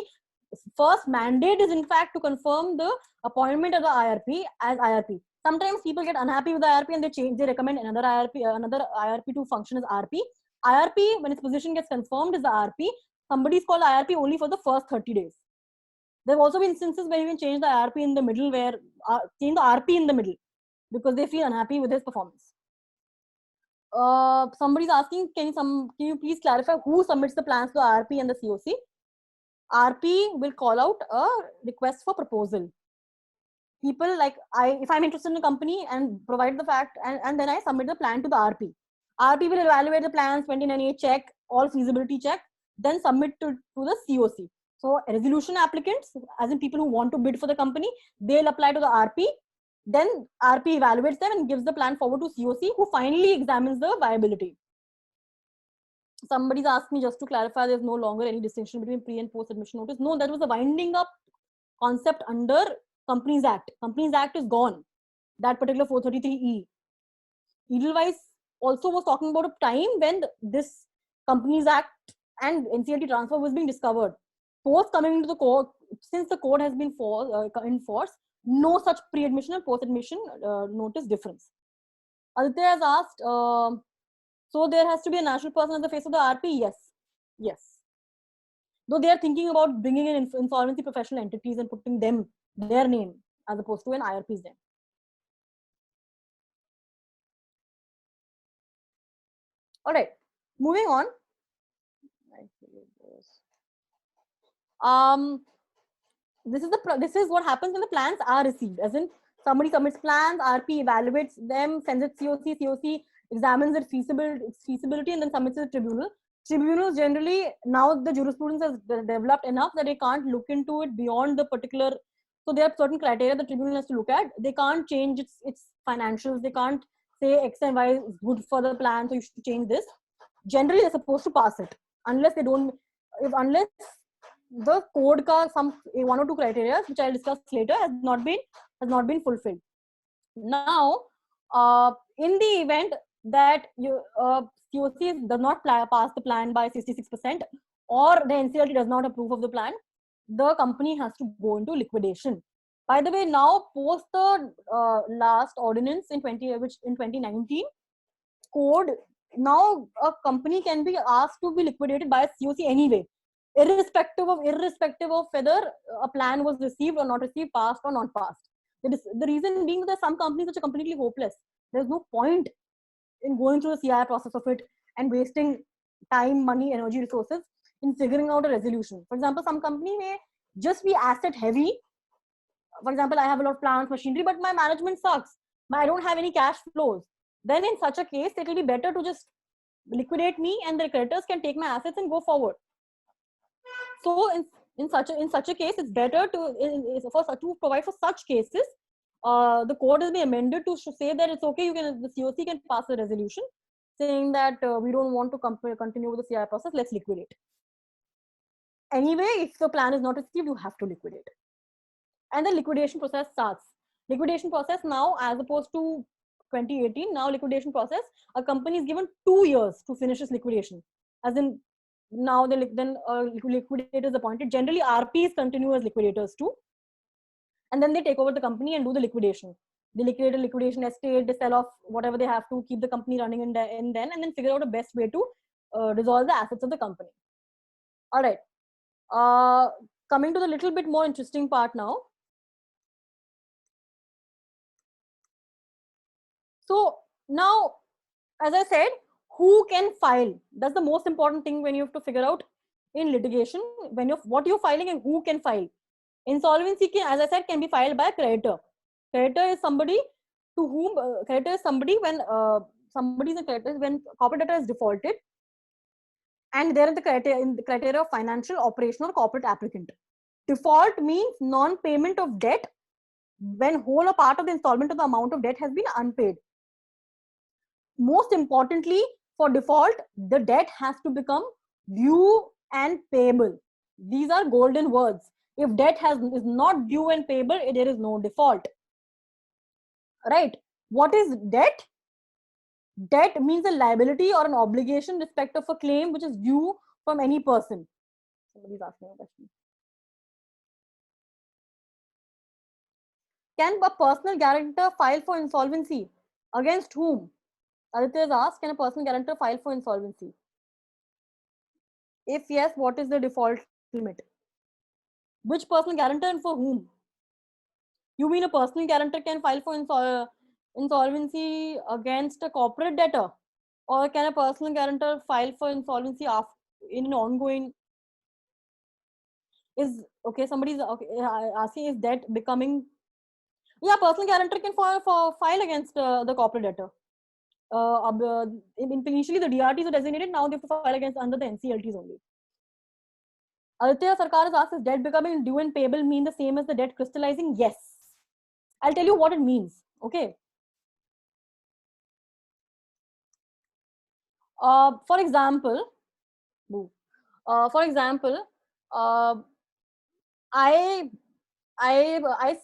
first mandate is in fact to confirm the appointment of the IRP as IRP. Sometimes people get unhappy with the IRP and they recommend another IRP to function as RP. IRP, when its position gets confirmed, is the RP. Somebody is called IRP only for the first 30 days. There have also been instances where you can change the IRP in the middle, change the RP in the middle because they feel unhappy with his performance. Somebody's asking, can you please clarify who submits the plans to the RP and the COC? RP will call out a request for proposal. People like if I'm interested in a company and provide the fact, and then I submit the plan to the RP. RP will evaluate the plans, 29A check, all feasibility check, then submit to the COC. So resolution applicants, as in people who want to bid for the company, they'll apply to the RP. Then RP evaluates them and gives the plan forward to COC, who finally examines the viability. Somebody's asked me, just to clarify, there's no longer any distinction between pre and post admission notice. No, that was a winding up concept under Companies Act. Companies Act is gone. That particular 433E. Edelweiss also was talking about a time when this Companies Act and NCLT transfer was being discovered. Post coming into the code, since the code has been in force, no such pre-admission and post-admission notice difference. Aditya has asked, so there has to be a national person at the face of the RP? Yes. Though they are thinking about bringing in insolvency professional entities and putting their name as opposed to an IRP's name. All right, moving on. This is what happens when the plans are received. As in, somebody submits plans, RP evaluates them, sends it COC, COC examines its feasibility, and then submits it to tribunal. Tribunals generally, now the jurisprudence has developed enough that they can't look into it beyond the particular. So there are certain criteria the tribunal has to look at. They can't change its financials. They can't say X and Y is good for the plan, so you should change this. Generally, they're supposed to pass it unless the code ka some one or two criteria, which I'll discuss later, has not been fulfilled. Now, in the event that COC does not pass the plan by 66%, or the NCLT does not approve of the plan, the company has to go into liquidation. By the way, now post the last ordinance in 2019 code, now a company can be asked to be liquidated by a COC anyway, irrespective of whether a plan was received or not received, passed or not passed. The reason being that some companies which are completely hopeless. There's no point in going through the CI process of it and wasting time, money, energy, resources in figuring out a resolution. For example, some company may just be asset heavy. For example, I have a lot of plants, machinery, but my management sucks. I don't have any cash flows. Then in such a case, it will be better to just liquidate me and the creditors can take my assets and go forward. So in such a case, it's better to provide for such cases. The code has been amended to say that it's okay. The COC can pass a resolution saying that we don't want to continue with the CI process. Let's liquidate. Anyway, if the plan is not received, you have to liquidate, and the liquidation process starts. Liquidation process now, as opposed to 2018. Now liquidation process, a company is given 2 years to finish its liquidation. As in, now then liquidator is appointed. Generally, RPs continue as liquidators too, and then they take over the company and do the liquidation. They liquidate a liquidation estate, they sell off whatever they have to keep the company running, and then figure out a best way to dissolve the assets of the company. All right. Coming to the little bit more interesting part now. So now, as I said, who can file? That's the most important thing when you have to figure out in litigation, when what you're filing and who can file. Insolvency can, as I said, can be filed by a creditor. Creditor is somebody to whom creditor is somebody when somebody is a creditor when corporate debtor is defaulted, and they're in the criteria of financial, operational, or corporate applicant. Default means non-payment of debt when whole or part of the installment of the amount of debt has been unpaid. Most importantly, for default, the debt has to become due and payable. These are golden words. If debt is not due and payable, there is no default. Right? What is debt? Debt means a liability or an obligation in respect of a claim which is due from any person. Somebody's asking a question. Can a personal guarantor file for insolvency? Against whom? Aditya has asked, can a personal guarantor file for insolvency? If yes, what is the default limit? Which personal guarantor and for whom? You mean a personal guarantor can file for insolvency against a corporate debtor? Or can a personal guarantor file for insolvency in an ongoing? Somebody's asking, is debt becoming? Yeah, personal guarantor can file against the corporate debtor. Initially the DRTs were designated, now they have to file against under the NCLTs only. Aditya Sarkar has asked, is debt becoming due and payable mean the same as the debt crystallizing? Yes. I'll tell you what it means. Okay. For example, I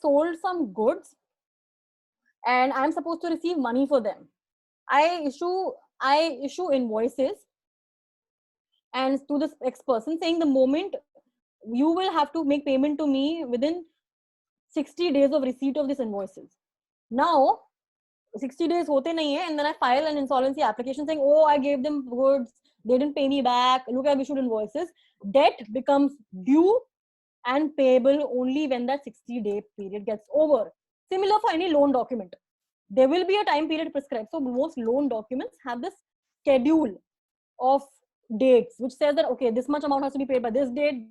sold some goods and I'm supposed to receive money for them. I issue invoices and to this X person saying the moment you will have to make payment to me within 60 days of receipt of these invoices. Now 60 days hote nahi hai, and then I file an insolvency application saying, oh, I gave them goods, they didn't pay me back, look, I've issued invoices. Debt becomes due and payable only when that 60-day period gets over. Similar for any loan document. There will be a time period prescribed. So most loan documents have this schedule of dates which says that, okay, this much amount has to be paid by this date,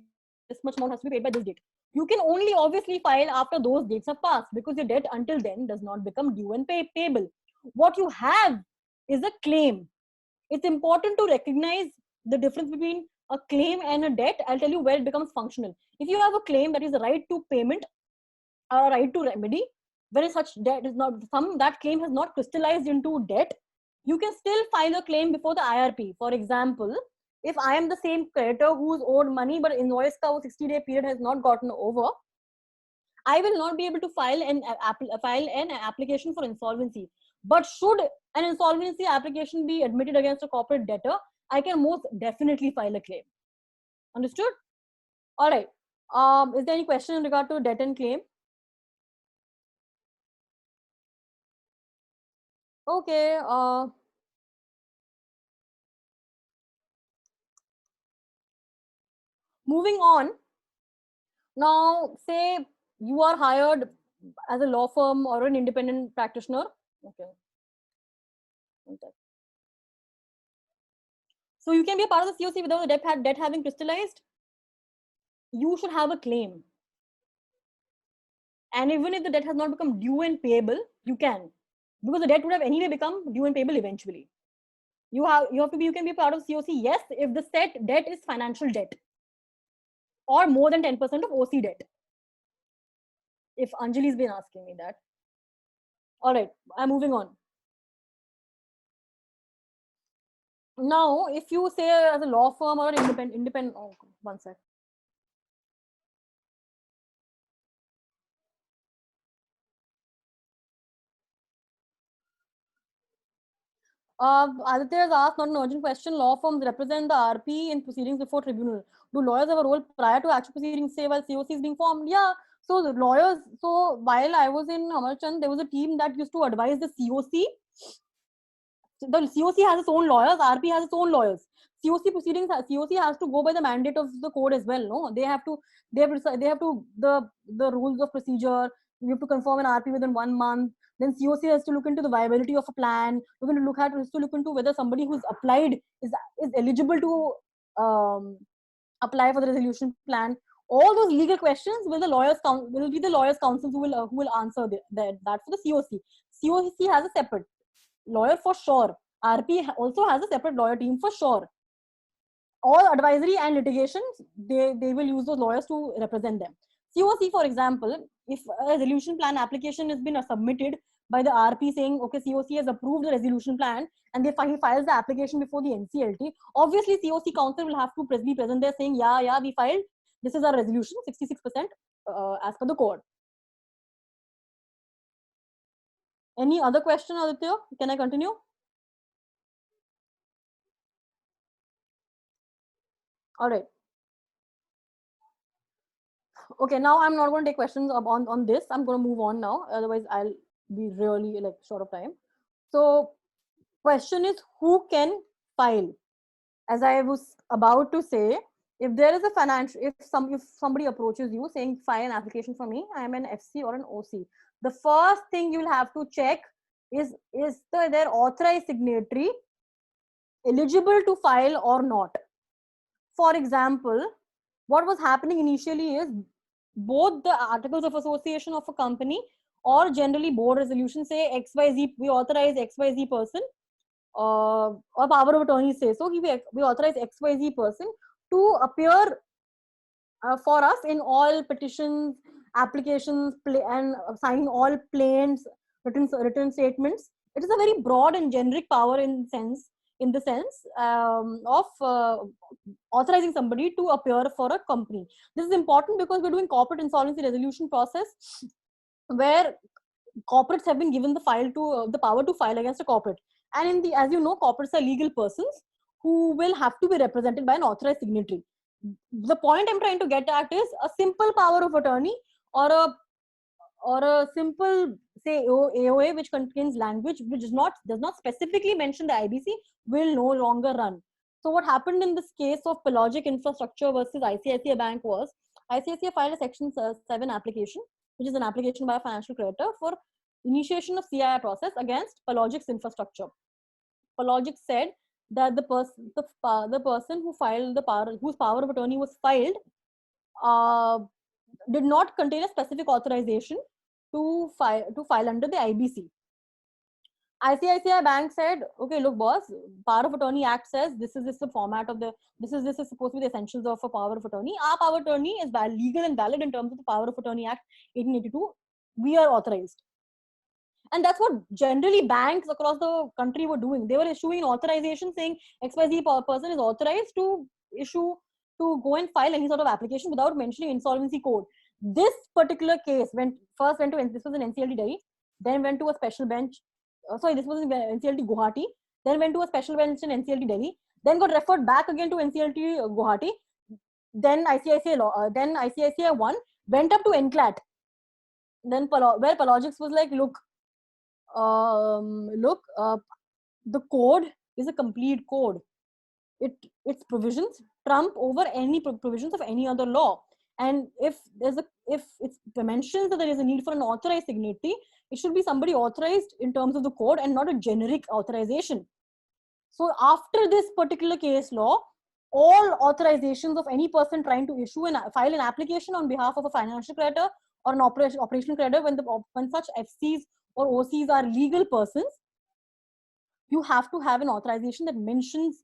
this much amount has to be paid by this date. You can only obviously file after those dates have passed because your debt until then does not become due and payable. What you have is a claim. It's important to recognize the difference between a claim and a debt. I'll tell you where it becomes functional. If you have a claim that is a right to payment or a right to remedy, when such debt is not, that claim has not crystallized into debt, you can still file a claim before the IRP. For example, if I am the same creditor who's owed money but invoice ka 60-day period has not gotten over, I will not be able to file an application for insolvency. But should an insolvency application be admitted against a corporate debtor, I can most definitely file a claim. Understood? All right. Is there any question in regard to debt and claim? Okay. Moving on. Now, say you are hired as a law firm or an independent practitioner. Okay. So you can be a part of the COC without the debt having crystallized. You should have a claim. And even if the debt has not become due and payable, you can, because the debt would have anyway become due and payable eventually. You can be part of COC, yes, if the set debt is financial debt or more than 10% of OC debt. If Anjali's been asking me that. All right, I'm moving on. Now, if you say as a law firm or independent, oh, one sec. Aditya has asked, not an urgent question. Law firms represent the RP in proceedings before tribunal. Do lawyers have a role prior to actual proceedings, say while COC is being formed? Yeah. So the lawyers. So while I was in Amarchand, there was a team that used to advise the COC. The COC has its own lawyers. RP has its own lawyers. COC proceedings. COC has to go by the mandate of the code as well. No, they have to. They have to the rules of procedure. You have to confirm an RP within 1 month. Then COC has to look into the viability of a plan. We're going to look into whether somebody who's applied is eligible to apply for the resolution plan. All those legal questions will be the lawyers councils who will answer that for the COC. COC has a separate lawyer for sure. RP also has a separate lawyer team for sure. All advisory and litigation, they will use those lawyers to represent them. COC, for example, if a resolution plan application has been submitted by the RP saying, okay, COC has approved the resolution plan, and he files the application before the NCLT, obviously COC counsel will have to be present there saying, yeah, we filed, this is our resolution, 66% as per the code. Any other question, Aditya? Can I continue? All right. Okay, now I'm not going to take questions on this. I'm going to move on now. Otherwise, I'll be really like short of time. So, question is, who can file? As I was about to say, if there is a financial, if somebody approaches you saying file an application for me, I am an FC or an OC. The first thing you'll have to check is their authorized signatory eligible to file or not. For example, what was happening initially is both the articles of association of a company or generally board resolution say XYZ, we authorize XYZ person or power of attorney say so, we authorize XYZ person to appear for us in all petitions, applications, and signing all plaints, written statements. It is a very broad and generic power in the sense of authorizing somebody to appear for a company. This is important because we're doing corporate insolvency resolution process where corporates have been given the power to file against a corporate. And as you know, corporates are legal persons who will have to be represented by an authorized signatory. The point I'm trying to get at is a simple power of attorney or a simple say AOA which contains language which does not specifically mention the IBC will no longer run. So what happened in this case of Pelagic Infrastructure versus ICICI Bank was ICICI filed a Section 7 application, which is an application by a financial creditor for initiation of CII process against Pelagic's infrastructure. Pelagic said that the person who filed whose power of attorney was filed did not contain a specific authorization to file under the IBC. ICICI Bank said, okay, look, boss, Power of Attorney Act says this is the format of this is supposed to be the essentials of a power of attorney. Our power of attorney is legal and valid in terms of the Power of Attorney Act 1882. We are authorized. And that's what generally banks across the country were doing. They were issuing authorization saying XYZ person is authorized to go and file any sort of application without mentioning insolvency code. This particular case this was in NCLT Delhi, then went to a special bench. This was in NCLT Guwahati, then went to a special bench in NCLT Delhi, then got referred back again to NCLT Guwahati, then ICICI won, went up to NCLAT, then where Pelagics was like, look, the code is a complete code. Its provisions trump over any provisions of any other law. And if it mentions that there is a need for an authorized signatory, it should be somebody authorized in terms of the code and not a generic authorization. So after this particular case law, all authorizations of any person trying to file an application on behalf of a financial creditor or an operational creditor, when such FCs or OCs are legal persons, you have to have an authorization that mentions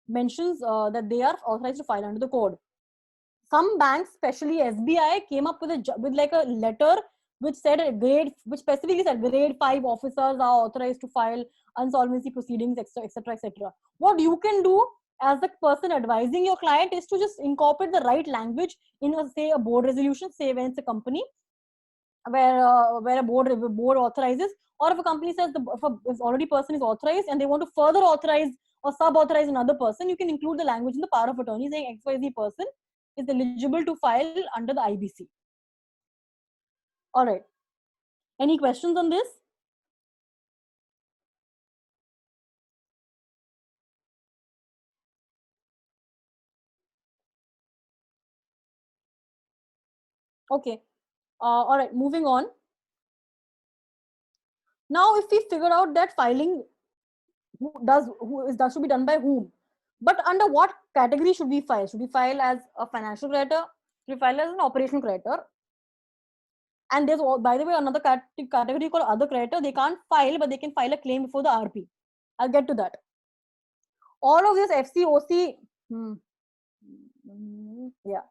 that they are authorized to file under the code. Some banks, especially SBI, came up with like a letter which specifically said grade 5 officers are authorized to file insolvency proceedings, etc. What you can do as the person advising your client is to just incorporate the right language in a board resolution, say when it's a company, where a board authorizes, or if a company says if already person is authorized and they want to further authorize or sub-authorize another person, you can include the language in the power of attorney saying XYZ person is eligible to file under the IBC. All right. Any questions on this? Okay. All right. Moving on. Now, if we figure out that filing does should be done by whom, but under what category should we file? Should we file as a financial creditor? Should we file as an operational creditor? And there's, by the way, another category called other creditor. They can't file, but they can file a claim before the RP. I'll get to that. All of this FCOC, yeah.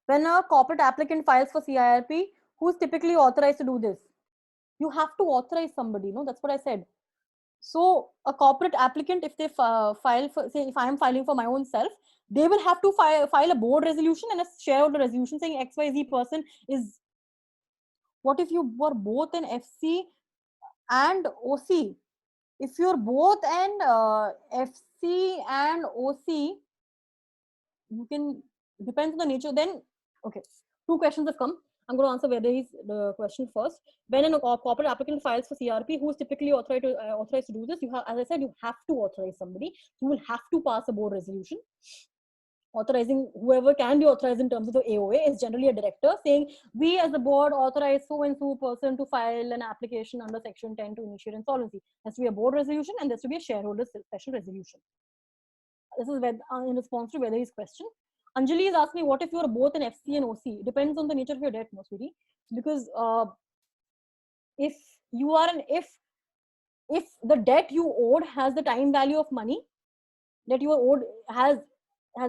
When a corporate applicant files for CIRP, who's typically authorized to do this? You have to authorize somebody, no? That's what I said. So a corporate applicant, if they file for, say, if I am filing for my own self, they will have to file a board resolution and a shareholder resolution saying XYZ person is. What if you were both an FC and OC? If you're both an FC and OC, you can, depends on the nature. Then, okay, two questions have come. I'm going to answer the question first. When a corporate applicant files for CRP, who is typically authorized to do this? You have, as I said, you have to authorize somebody. You will have to pass a board resolution authorizing whoever can be authorized in terms of the AOA is generally a director saying, we as the board authorize so and so person to file an application under section 10 to initiate insolvency. There has to be a board resolution and there has to be a shareholder special resolution. This is in response to Vedai's question. Anjali is asking, what if you are both an FC and OC? It depends on the nature of your debt, no, sweetie. Because if you are if the debt you owed has the time value of money, that you are owed has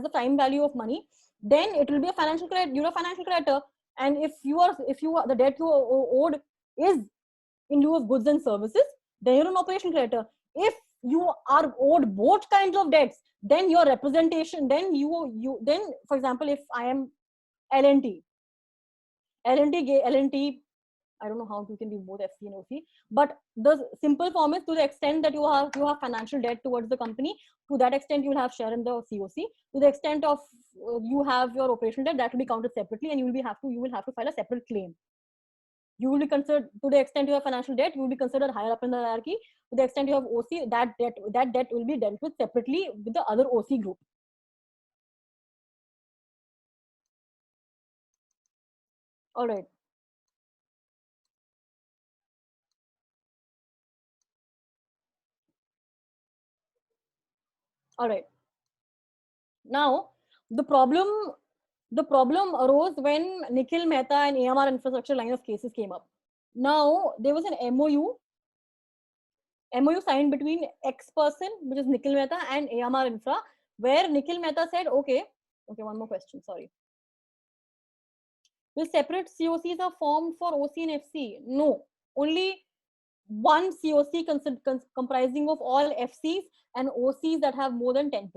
the time value of money, then it will be a financial credit. You're a financial creditor, and if the debt you owed is in lieu of goods and services, then you're an operational creditor. If you are owed both kinds of debts, then your representation, then for example, if I am L&T, I don't know how you can be both FC and OC, but the simple form is, to the extent that you have financial debt towards the company, to that extent you will have share in the COC. To the extent of you have your operational debt, that will be counted separately, and you will have to file a separate claim. You will be considered, to the extent you have financial debt, you will be considered higher up in the hierarchy. To the extent you have OC, that debt will be dealt with separately with the other OC group. All right. All right. Now, the problem arose when Nikhil Mehta and AMR Infrastructure line of cases came up. Now, there was an MOU signed between X person, which is Nikhil Mehta, and AMR Infra, where Nikhil Mehta said, okay, one more question, sorry. Will separate COCs are formed for OC and FC? No, only one COC comprising of all FCs and OCs that have more than 10%.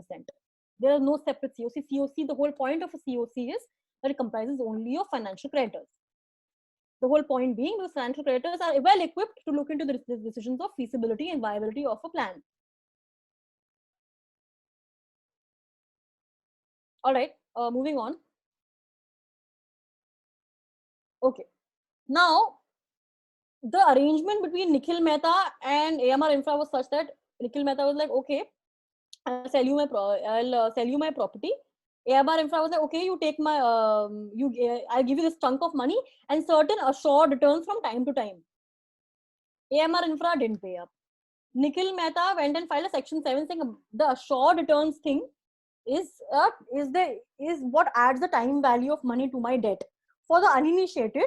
There are no separate COC. The whole point of a COC is that it comprises only of financial creditors. The whole point being, those financial creditors are well equipped to look into the decisions of feasibility and viability of a plan. All right, moving on. Okay, now the arrangement between Nikhil Mehta and AMR Infra was such that Nikhil Mehta was like, okay, I'll sell you my property. AMR Infra was like, okay, you take my I'll give you this chunk of money and certain assured returns from time to time. AMR Infra didn't pay up. Nikhil Mehta went and filed a section 7 saying the assured returns thing is what adds the time value of money to my debt. For the uninitiated,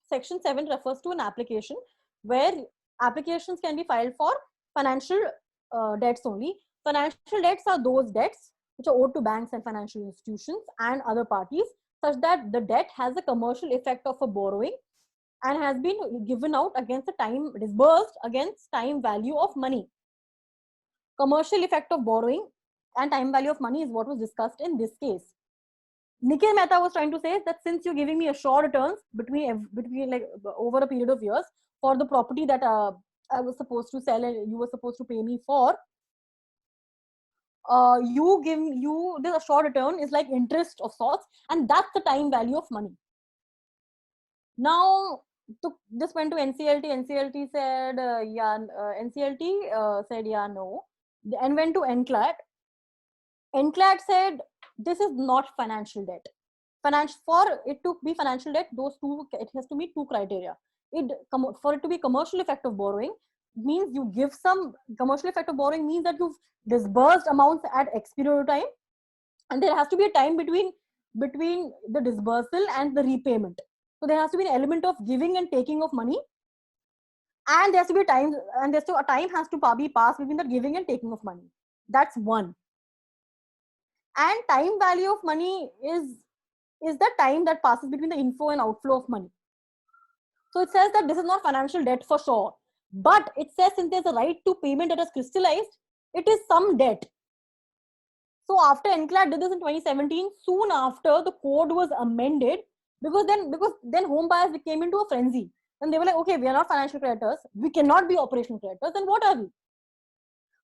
section 7 refers to an application where applications can be filed for financial debts only. Financial debts are those debts which are owed to banks and financial institutions and other parties, such that the debt has the commercial effect of a borrowing and has been given out against the time disbursed against time value of money. Commercial effect of borrowing and time value of money is what was discussed in this case. Nikhil Mehta was trying to say that since you're giving me assured returns between like over a period of years for the property that I was supposed to sell and you were supposed to pay me for, this assured return is like interest of sorts, and that's the time value of money. Now this went to NCLT. NCLT said no, and went to NCLAT. NCLAT said this is not financial debt. For it to be financial debt, it has to meet two criteria. For it to be commercial effect of borrowing means you give some commercial effect of borrowing means that you've disbursed amounts at X period of time, and there has to be a time between the disbursal and the repayment. So there has to be an element of giving and taking of money, and there has to be a time has to be passed between the giving and taking of money. That's one. And time value of money is the time that passes between the inflow and outflow of money. So it says that this is not financial debt for sure, but it says since there's a right to payment that is crystallized, it is some debt. So after NCLAT did this in 2017, soon after the code was amended, because then home buyers came into a frenzy. And they were like, okay, we are not financial creditors, we cannot be operational creditors, then what are we?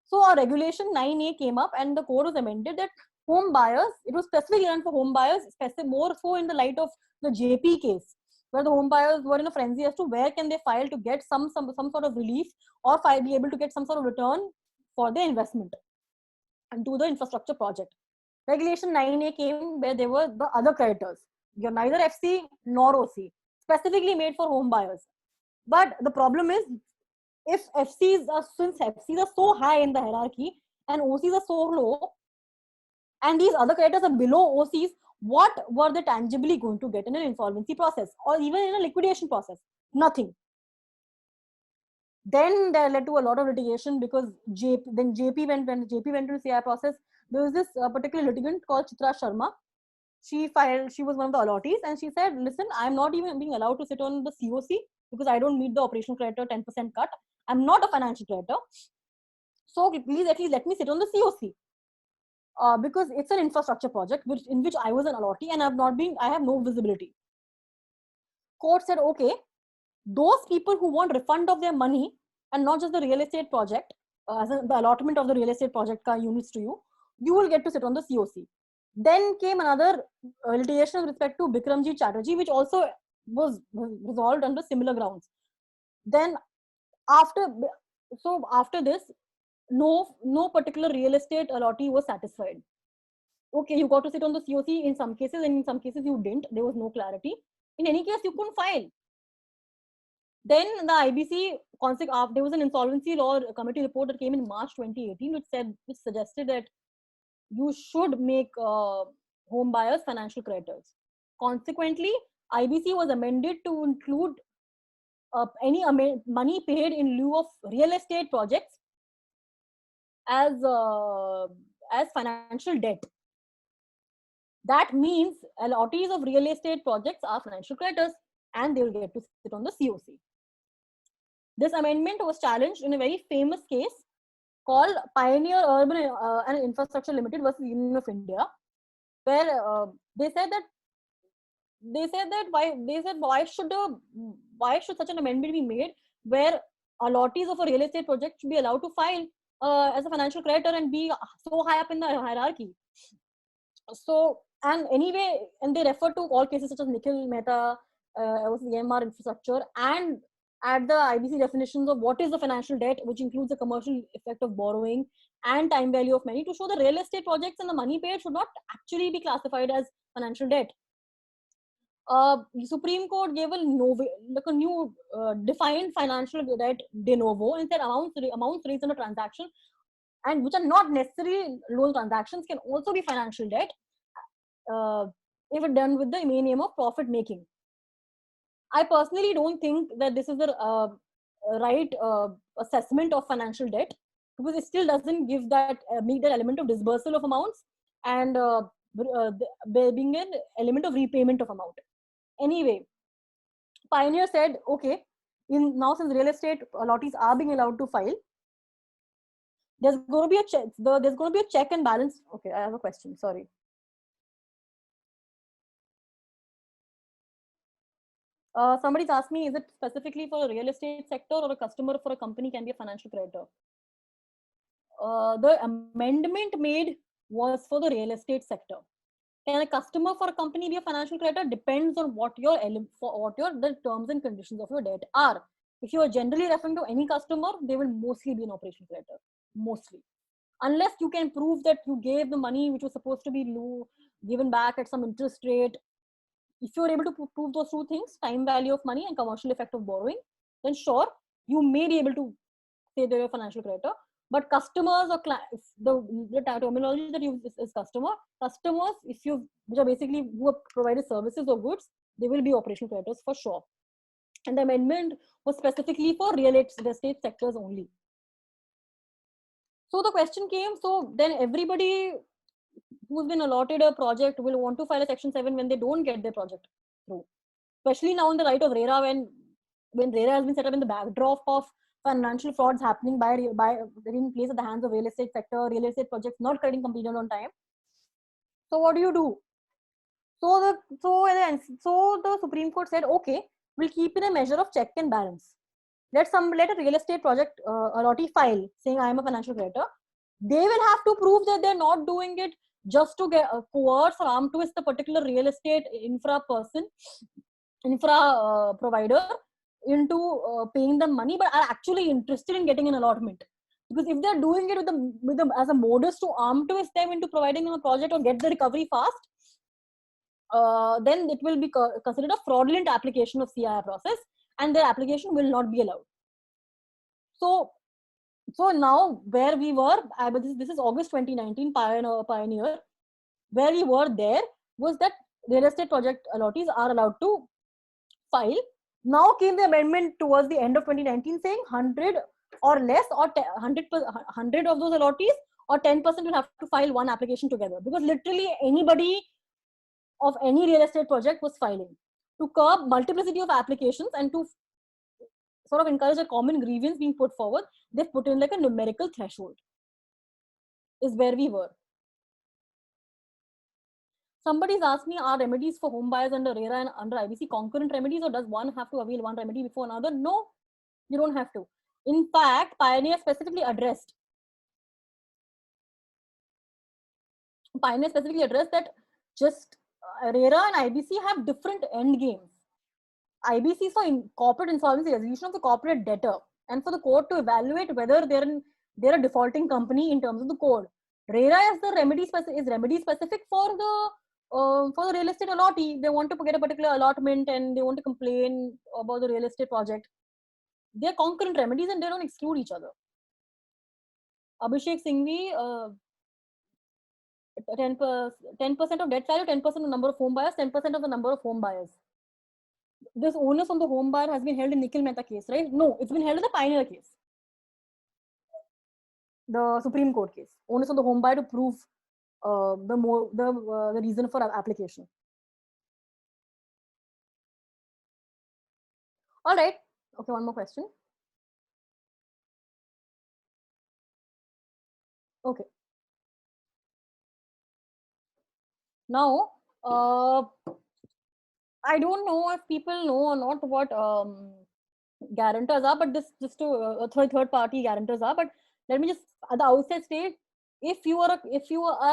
So our regulation 9A came up and the code was amended that home buyers, it was specifically done for home buyers, more so in the light of the JP case, where the home buyers were in a frenzy as to where can they file to get some sort of relief or be able to get some sort of return for their investment and do the infrastructure project. Regulation 9A came where they were the other creditors. You're neither FC nor OC, specifically made for home buyers. But the problem is, since FCs are so high in the hierarchy and OCs are so low, and these other creditors are below OCs, what were they tangibly going to get in an insolvency process or even in a liquidation process? Nothing. Then that led to a lot of litigation because when JP went to the CI process, there was this particular litigant called Chitra Sharma. She was one of the allottees, and she said, listen, I'm not even being allowed to sit on the COC because I don't meet the operational creditor 10% cut. I'm not a financial creditor. So please at least let me sit on the COC. Because it's an infrastructure project in which I was an allottee and I have no visibility. Court said, okay, those people who want refund of their money and not just the real estate project, the allotment of the real estate project units to you will get to sit on the COC. Then came another litigation with respect to Bikramji Chatterjee, which also was resolved under similar grounds. Then after this, no particular real estate allottee was satisfied. Okay, you got to sit on the COC in some cases, and in some cases you didn't. There was no clarity. In any case, you couldn't file. Then the IBC, there was an insolvency law committee report that came in March 2018, which suggested that you should make home buyers financial creditors. Consequently, IBC was amended to include any money paid in lieu of real estate projects as financial debt. That means allottees of real estate projects are financial creditors and they will get to sit on the COC. This amendment was challenged in a very famous case called Pioneer Urban and Infrastructure Limited versus Union of India, where they said why should such an amendment be made where allottees of a real estate project should be allowed to file as a financial creditor and be so high up in the hierarchy. So, and anyway, and they refer to all cases such as Nikhil Mehta, EMR infrastructure, and at the IBC definitions of what is the financial debt, which includes the commercial effect of borrowing and time value of money, to show the real estate projects and the money paid should not actually be classified as financial debt. The Supreme Court gave a new defined financial debt de novo and said amounts raised in a transaction and which are not necessarily loan transactions can also be financial debt if it done with the main aim of profit making. I personally don't think that this is the right assessment of financial debt, because it still doesn't give that meet that element of disbursal of amounts and being an element of repayment of amount. Anyway, Pioneer said, okay, now since real estate allottees are being allowed to file, there's going to be a check. There's going to be a check and balance. Okay, I have a question. Sorry. Somebody's asked me, is it specifically for a real estate sector or a customer for a company can be a financial creditor? The amendment made was for the real estate sector. Can a customer for a company be a financial creditor? Depends on what your the terms and conditions of your debt are. If you are generally referring to any customer, they will mostly be an operational creditor. Mostly. Unless you can prove that you gave the money which was supposed to be given back at some interest rate. If you're able to prove those two things, time value of money and commercial effect of borrowing, then sure, you may be able to say they're a financial creditor. But customers or the terminology that you use is customers, which are basically who have provided services or goods, they will be operational creditors for sure. And the amendment was specifically for real estate sectors only. So the question came, so then everybody who's been allotted a project will want to file a Section 7 when they don't get their project through. Especially now in the light of RERA, when RERA has been set up in the backdrop of financial frauds happening by in place at the hands of real estate sector, real estate projects not getting completed on time. So what do you do? So the Supreme Court said, okay, we'll keep in a measure of check and balance. Let a real estate project allottee file saying I am a financial creditor. They will have to prove that they're not doing it just to get coerce or arm twist the particular real estate infra provider into paying them money, but are actually interested in getting an allotment. Because if they're doing it with them as a modus to arm twist them into providing them a project or get the recovery fast, then it will be considered a fraudulent application of CIR process, and their application will not be allowed. So now where we were, this is August 2019, Pioneer, where we were there was that real estate project allottees are allowed to file. Now came the amendment towards the end of 2019 saying 100 or less or 100 of those allottees or 10% will have to file one application together, because literally anybody of any real estate project was filing. To curb multiplicity of applications and to sort of encourage a common grievance being put forward, they've put in like a numerical threshold, is where we were. Somebody's asked me, are remedies for home buyers under RERA and under IBC concurrent remedies, or does one have to avail one remedy before another? No, you don't have to. In fact, Pioneer specifically addressed that just RERA and IBC have different end games. IBC is for corporate insolvency resolution of the corporate debtor, and for the court to evaluate whether they're a defaulting company in terms of the code. RERA is the remedy specific for the real estate allottee. They want to get a particular allotment and they want to complain about the real estate project. They're concurrent remedies and they don't exclude each other. Abhishek Singhvi, 10% of debt value, 10% of the number of home buyers, 10% of the number of home buyers. This onus on the home buyer has been held in Nikhil Mehta case, right? No, it's been held in the Pioneer case. The Supreme Court case. Onus on the home buyer to prove the reason for application. All right. Okay, one more question. Okay. Now, I don't know if people know or not what guarantors are, but this just to third party guarantors are. But let me just at the outset state, if you are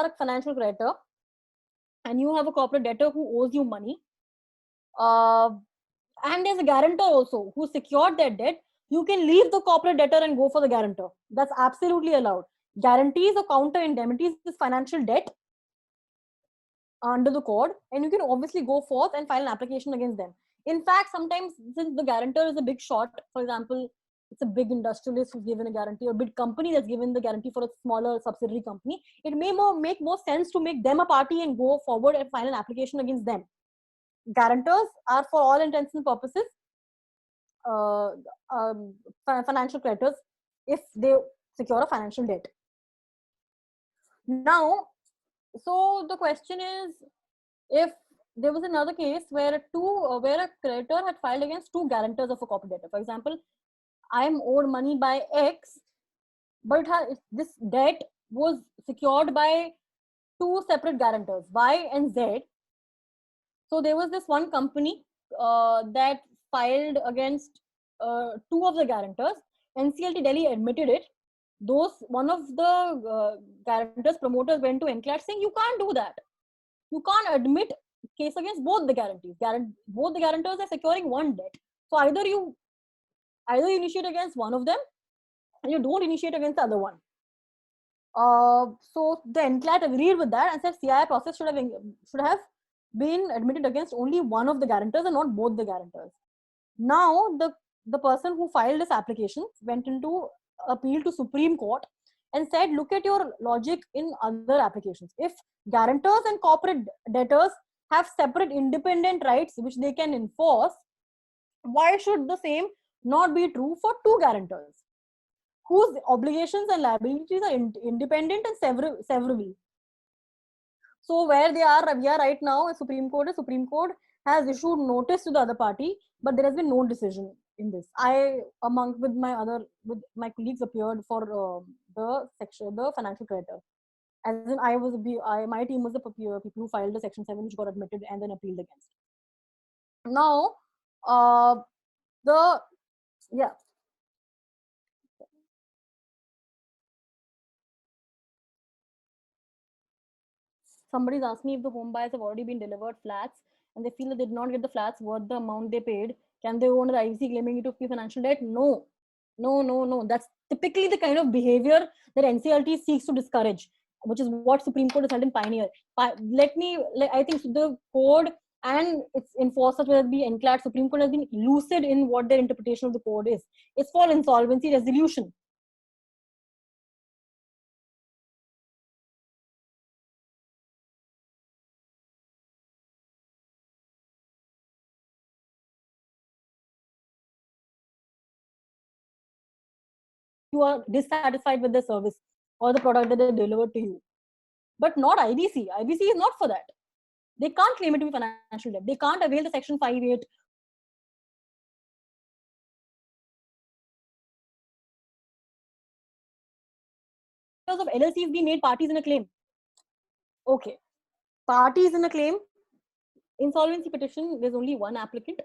a financial creditor and you have a corporate debtor who owes you money, and there's a guarantor also who secured that debt, you can leave the corporate debtor and go for the guarantor. That's absolutely allowed. Guarantees or counter indemnities is financial debt under the code, and you can obviously go forth and file an application against them. In fact, sometimes since the guarantor is a big shot, for example, it's a big industrialist who's given a guarantee, or a big company that's given the guarantee for a smaller subsidiary company, it may make more sense to make them a party and go forward and file an application against them. Guarantors are, for all intents and purposes, financial creditors if they secure a financial debt. Now, so the question is, if there was another case where a creditor had filed against two guarantors of a corporate debtor. For example, I am owed money by X, but this debt was secured by two separate guarantors, Y and Z. So there was this one company that filed against two of the guarantors. NCLT Delhi admitted it. One of the guarantors promoters went to NCLAT saying you can't do that. You can't admit case against both the guarantees. Both the guarantors are securing one debt. So either you initiate against one of them, and you don't initiate against the other one. So the NCLAT agreed with that and said CII process should have been admitted against only one of the guarantors and not both the guarantors. Now the person who filed this application went into appeal to Supreme Court and said, look at your logic in other applications. If guarantors and corporate debtors have separate independent rights which they can enforce, why should the same not be true for two guarantors whose obligations and liabilities are independent and severable? So where we are right now, Supreme Court has issued notice to the other party, but there has been no decision in this. With my colleagues appeared for the financial creditor. As in, my team was the people who filed the Section 7, which got admitted and then appealed against. Now, somebody's asked me if the home buyers have already been delivered flats and they feel that they did not get the flats worth the amount they paid, can they go under the IBC claiming it to be financial debt? No. That's typically the kind of behavior that NCLT seeks to discourage, which is what Supreme Court has held in Pioneer. I think the code and its enforcers, whether it be NCLAT, Supreme Court has been lucid in what their interpretation of the code is. It's for insolvency resolution. You are dissatisfied with the service or the product that they delivered to you, but not IBC. IBC is not for that. They can't claim it to be financial debt. They can't avail the Section 5(8). Because of LLCs being made parties in a claim. Okay, parties in a claim, insolvency petition, there's only one applicant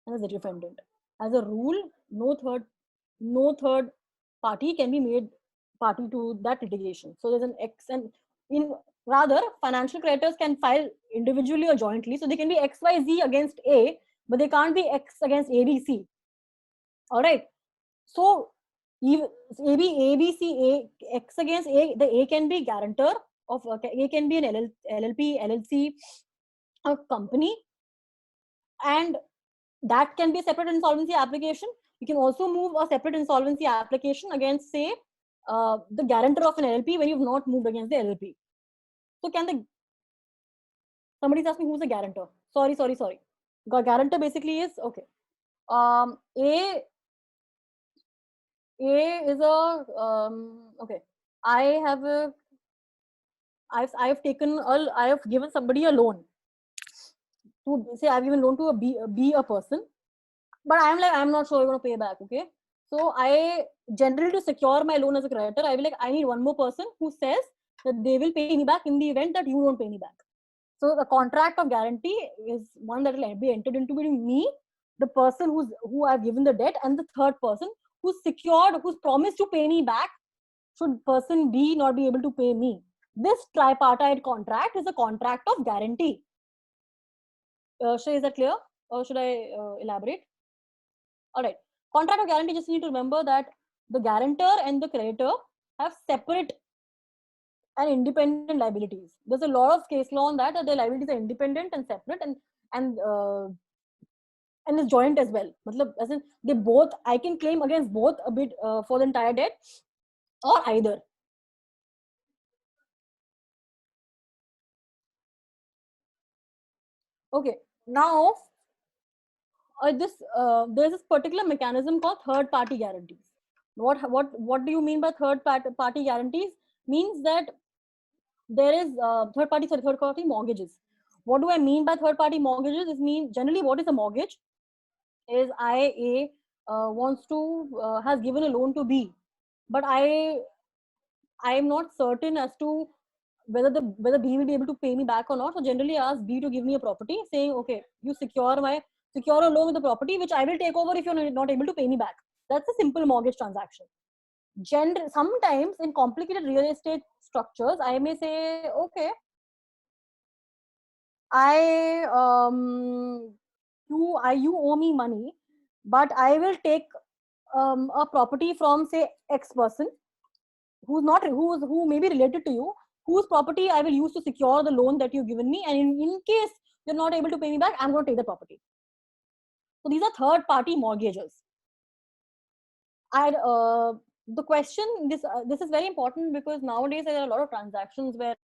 and there's a defendant. As a rule, no third party can be made party to that litigation. So there's an X, and rather financial creditors can file individually or jointly. So they can be XYZ against A, but they can't be X against ABC. All right. So even ABC, X against A, the A can be guarantor of A can be an LLP, LLC, a company, and that can be a separate insolvency application. You can also move a separate insolvency application against, say, the guarantor of an LLP when you've not moved against the LLP. So somebody's asking who's a guarantor? Sorry. Guarantor basically is, okay. A is okay. I have given somebody a loan. To say I've given loan to a person, but I'm not sure you're going to pay back. Okay. So I generally, to secure my loan as a creditor, I will I need one more person who says that they will pay me back in the event that you don't pay me back. So the contract of guarantee is one that will be entered into between me, the person who I've given the debt, and the third person who's promised to pay me back should person B not be able to pay me. This tripartite contract is a contract of guarantee. Shay, is that clear? Or should I elaborate? All right. Contract of guarantee, just need to remember that the guarantor and the creditor have separate and independent liabilities. There's a lot of case law on that their liabilities are independent and separate and is joint as well. As in they both, I can claim against both a bit for the entire debt or either. Okay, now there's this particular mechanism called third party guarantees. What do you mean by third party guarantees? Means that there is third party mortgages. What do I mean by third party mortgages? Generally what is a mortgage is A wants to has given a loan to B, but I am not certain as to whether B will be able to pay me back or not. So generally I ask B to give me a property, saying, okay, you secure secure a loan with the property, which I will take over if you're not able to pay me back. That's a simple mortgage transaction. Sometimes in complicated real estate structures, I may say, okay, you owe me money, but I will take a property from, say, X person who may be related to you, whose property I will use to secure the loan that you've given me, and in case you're not able to pay me back, I'm going to take the property. So these are third party mortgages. The question, this is very important, because nowadays there are a lot of transactions where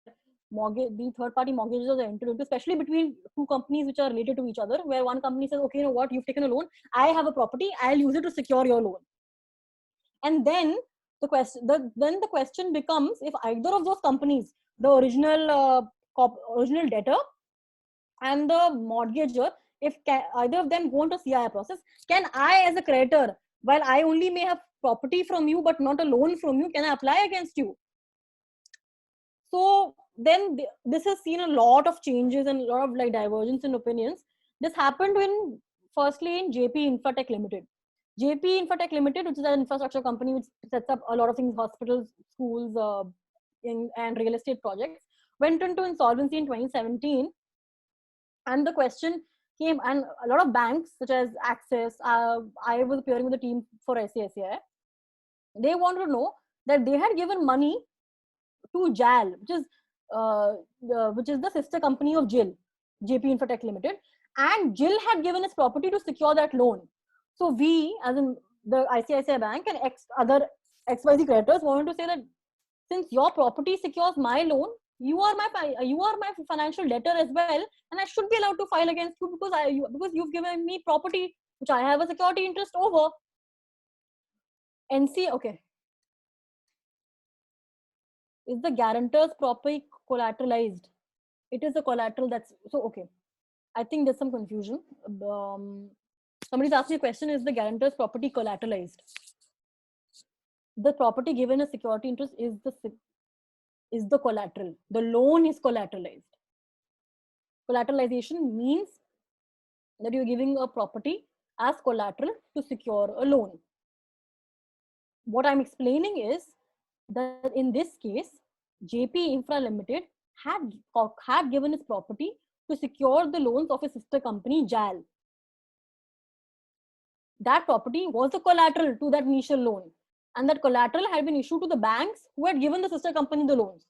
the third party mortgages are entered into, especially between two companies which are related to each other, where one company says, okay, you know what, you've taken a loan, I have a property, I'll use it to secure your loan. And then the question becomes, if either of those companies, the original debtor and the mortgager, if either of them go into CIR process, can I as a creditor, while I only may have property from you but not a loan from you, can I apply against you? So then this has seen a lot of changes and a lot of divergence in opinions. This happened firstly in JP Infratech Limited. JP Infratech Limited, which is an infrastructure company which sets up a lot of things, hospitals, schools, and real estate projects, went into insolvency in 2017. And the question came, and a lot of banks such as Axis, I was appearing with the team for SCSCI, they wanted to know that they had given money to JAL, which is the sister company of JIL, JP Infratech Limited, and JIL had given its property to secure that loan. So we, as in the ICICI Bank and other XYZ creditors, wanted to say that since your property secures my loan, you are my financial debtor as well, and I should be allowed to file against you because you've given me property which I have a security interest over. Okay. Is the guarantor's property collateralized? It is a collateral that's so okay. I think there's some confusion. Somebody's asked me a question: is the guarantor's property collateralized? The property given a security interest is the collateral. The loan is collateralized. Collateralization means that you're giving a property as collateral to secure a loan. What I'm explaining is that in this case, JP Infra Limited had given its property to secure the loans of a sister company, JAL. That property was the collateral to that initial loan, and that collateral had been issued to the banks who had given the sister company the loans.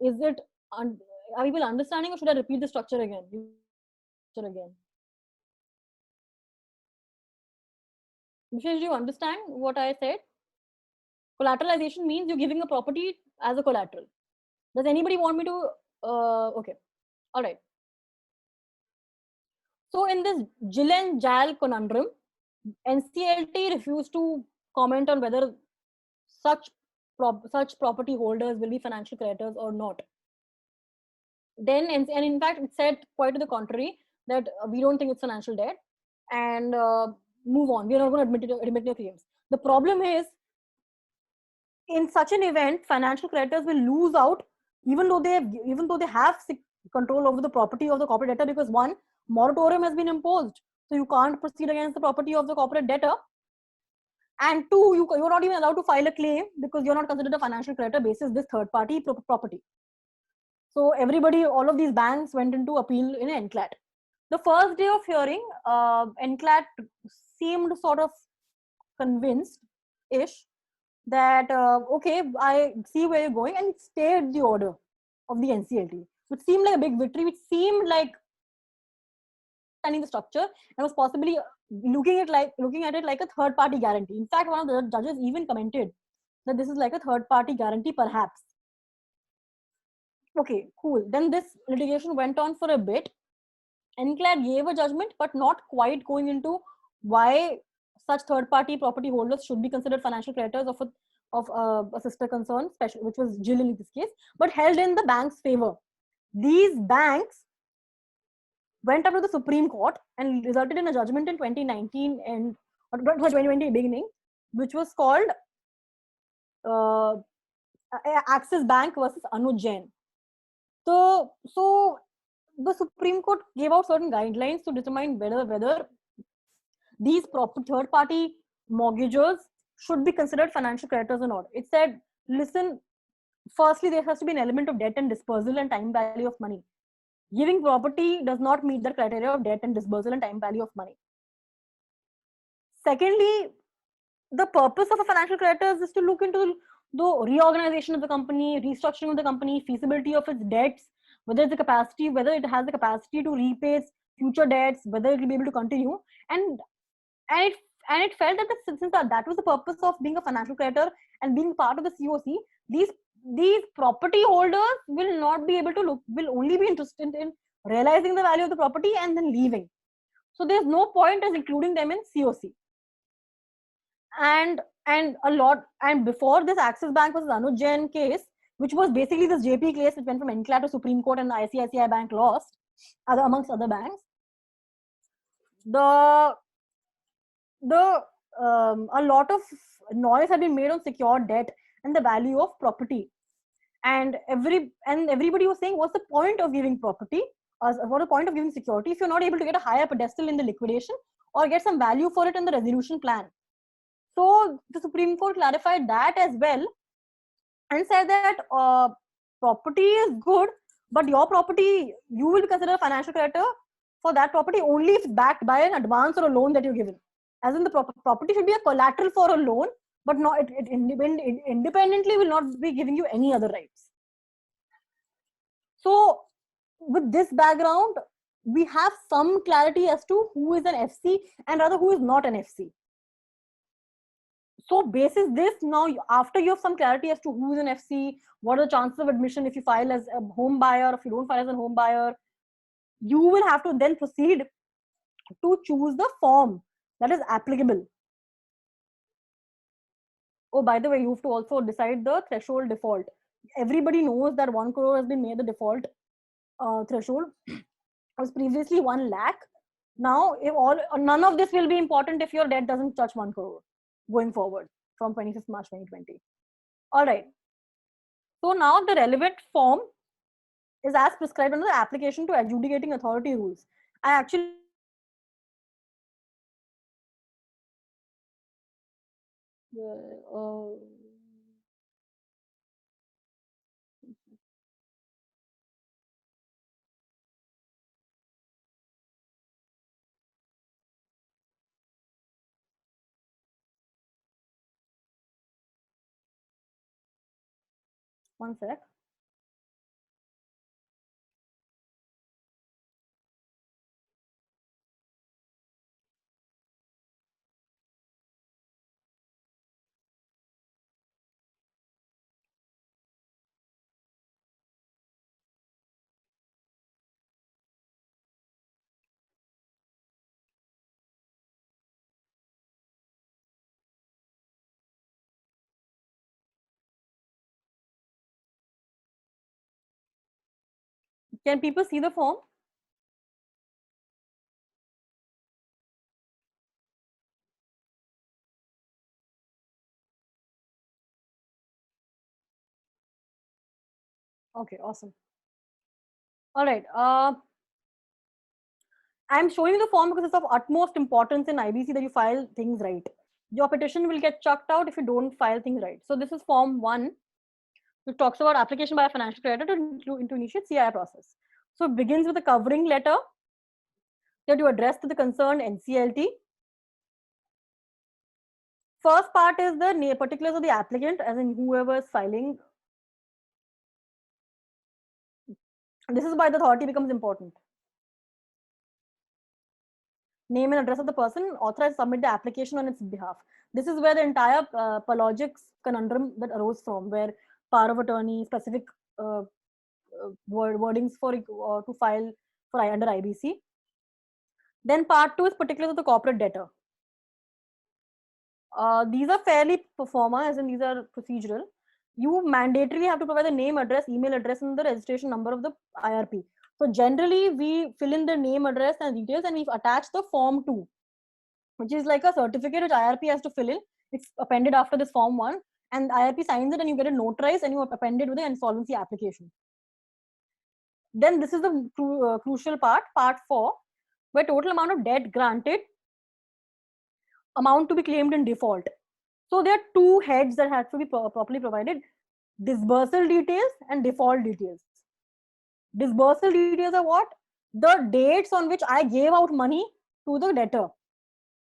Are people understanding, or should I repeat the structure again? Vishesh, do you understand what I said? Collateralization means you're giving a property as a collateral. Does anybody want me to? Okay, all right. So in this JIL and JAL conundrum, NCLT refused to comment on whether such property holders will be financial creditors or not. Then, and in fact, it said quite to the contrary, that we don't think it's financial debt, and move on. We are not going to admit your claims. The problem is, in such an event, financial creditors will lose out, even though they have control over the property of the corporate debtor, because one, moratorium has been imposed, so you can't proceed against the property of the corporate debtor, and two, you're not even allowed to file a claim because you're not considered a financial creditor basis this third party property. So all of these banks went into appeal in NCLAT. The first day of hearing, NCLAT seemed sort of convinced-ish that, okay, I see where you're going, and it stayed the order of the NCLT, which seemed like a big victory, which seemed like understanding the structure and was possibly looking at it like a third party guarantee. In fact, one of the judges even commented that this is like a third party guarantee, perhaps. Okay, cool. Then this litigation went on for a bit. NCLAT gave a judgment, but not quite going into why such third-party property holders should be considered financial creditors of a sister concern, which was JIL in this case, but held in the bank's favor. These banks went up to the Supreme Court and resulted in a judgment in 2019 and 2020 beginning, which was called Axis Bank versus Anuj Jain. So the Supreme Court gave out certain guidelines to determine whether these third-party mortgagors should be considered financial creditors or not. It said, listen, firstly, there has to be an element of debt and dispersal and time value of money. Giving property does not meet the criteria of debt and dispersal and time value of money. Secondly, the purpose of a financial creditor is to look into the reorganization of the company, restructuring of the company, feasibility of its debts, whether it has the capacity to repay its future debts, whether it will be able to continue. And it felt that since that was the purpose of being a financial creditor and being part of the COC, these property holders will not be able to will only be interested in realizing the value of the property and then leaving. So there's no point as including them in COC. And before this Axis Bank versus Anuj Jain case, which was basically this JP case, which went from NCLAT to Supreme Court and the ICICI Bank lost, amongst other banks, a lot of noise had been made on secured debt and the value of property, and everybody was saying, what's the point of giving property, or what's the point of giving security if you're not able to get a higher pedestal in the liquidation or get some value for it in the resolution plan? So the Supreme Court clarified that as well and said that property is good, but your property, you will be considered a financial creditor for that property only if it's backed by an advance or a loan that you're given. As in, the property should be a collateral for a loan, but it independently will not be giving you any other rights. So with this background, we have some clarity as to who is an FC and rather who is not an FC. So basis this, now after you have some clarity as to who is an FC, what are the chances of admission if you file as a home buyer, if you don't file as a home buyer, you will have to then proceed to choose the form that is applicable. Oh, by the way, you have to also decide the threshold default. Everybody knows that 1 crore has been made the default threshold. It was previously 1 lakh. Now, none of this will be important if your debt doesn't touch 1 crore going forward from 25th March 2020. All right. So now the relevant form is as prescribed under the application to adjudicating authority rules. I actually one sec. Can people see the form? Okay, awesome. All right. I'm showing you the form because it's of utmost importance in IBC that you file things right. Your petition will get chucked out if you don't file things right. So this is form 1, which talks about application by a financial creditor to initiate CII process. So it begins with a covering letter that you address to the concerned NCLT. First part is the particulars of the applicant, as in whoever is filing. This is why the authority becomes important. Name and address of the person authorized to submit the application on its behalf. This is where the entire Palogics conundrum that arose from, where power of attorney, specific wordings for to file for under IBC. Then part 2 is particulars of the corporate debtor. These are fairly pro forma, as in these are procedural. You mandatorily have to provide the name, address, email address, and the registration number of the IRP. So generally, we fill in the name, address, and details, and we've attached the form 2, which is like a certificate which IRP has to fill in. It's appended after this form 1, and IRP signs it, and you get it notarized, and you append it with the insolvency application. Then this is the crucial part, part 4, where total amount of debt granted, amount to be claimed in default. So there are two heads that have to be properly provided: disbursal details and default details. Disbursal details are what? The dates on which I gave out money to the debtor.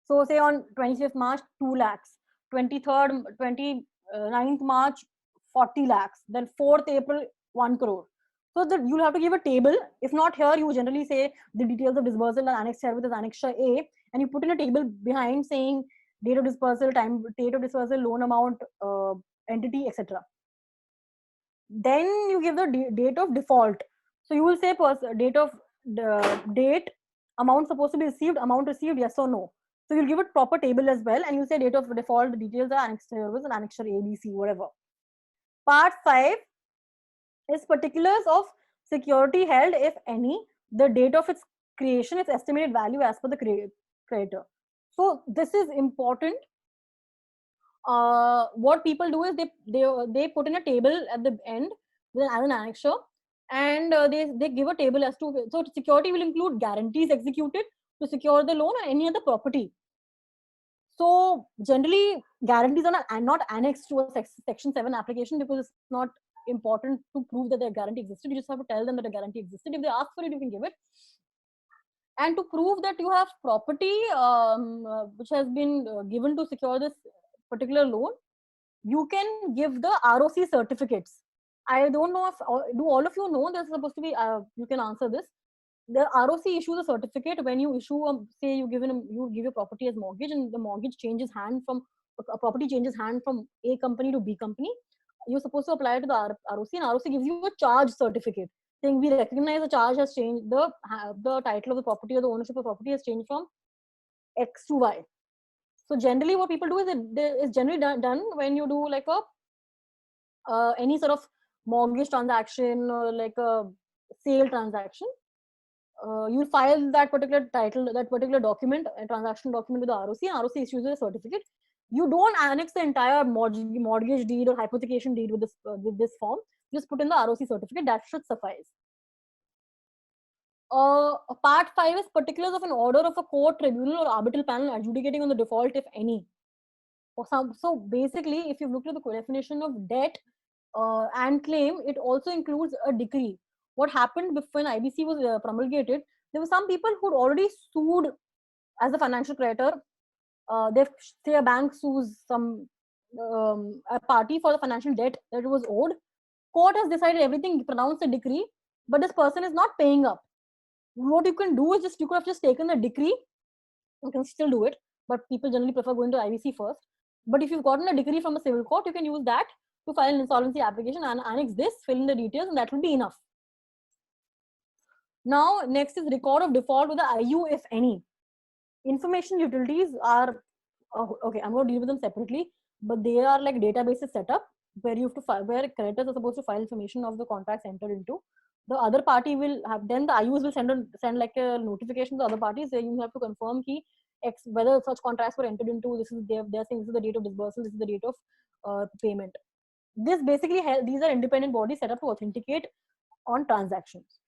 So say on 25th March, 2 lakhs, 23rd, 29th March, 40 lakhs, then 4th April, 1 crore. So that you'll have to give a table. If not here, you generally say the details of disbursal and annexed here with annexure A, and you put in a table behind saying date of disbursal, time, date of disbursal, loan amount, entity, etc. Then you give the date of default. So you will say date of date, amount supposed to be received, amount received, yes or no. So you'll give it proper table as well, and you say date of default, the details are annexed service and annexure A, B, C, whatever. Part 5 is particulars of security held, if any, the date of its creation, its estimated value as per the creditor. So this is important. What people do is they put in a table at the end with an annexure, and they give a table as to, so security will include guarantees executed to secure the loan and any other property. So generally guarantees are not annexed to a section 7 application because it's not important to prove that the guarantee existed. You just have to tell them that a guarantee existed. If they ask for it, you can give it. And to prove that you have property which has been given to secure this particular loan, you can give the ROC certificates. I don't know if do all of you know there's supposed to be you can answer this. The ROC issues a certificate when you issue say you give your property as mortgage, and the mortgage changes hand from a property changes hand from A company to B company. You're supposed to apply to the ROC, and ROC gives you a charge certificate saying we recognize the charge has changed, the title of the property or the ownership of the property has changed from X to Y. So generally what people do is it's generally done when you do like a any sort of mortgage transaction or like a sale transaction. You file that particular title, that particular document, a transaction document with the ROC, and ROC issues a certificate. You don't annex the entire mortgage deed or hypothecation deed with this form. Just put in the ROC certificate. That should suffice. Part 5 is particulars of an order of a court, tribunal, or arbitral panel adjudicating on the default, if any. So basically, if you look at the definition of debt and claim, it also includes a decree. What happened when IBC was promulgated, there were some people who'd already sued as a financial creditor. They say a bank sues some a party for the financial debt that it was owed. Court has decided everything, pronounced a decree, but this person is not paying up. What you can do is you could have just taken the decree. You can still do it, but people generally prefer going to IBC first. But if you've gotten a decree from a civil court, you can use that to file an insolvency application and annex this, fill in the details, and that will be enough. Now, next is record of default with the IU, if any. Information utilities are okay. I'm going to deal with them separately, but they are like databases set up where you have to file, where creditors are supposed to file information of the contracts entered into. The other party will have, then the IUs will send like a notification to the other parties saying you have to confirm key X whether such contracts were entered into. This is they're saying this is the date of disbursal, this is the date of payment. This basically these are independent bodies set up to authenticate on transactions.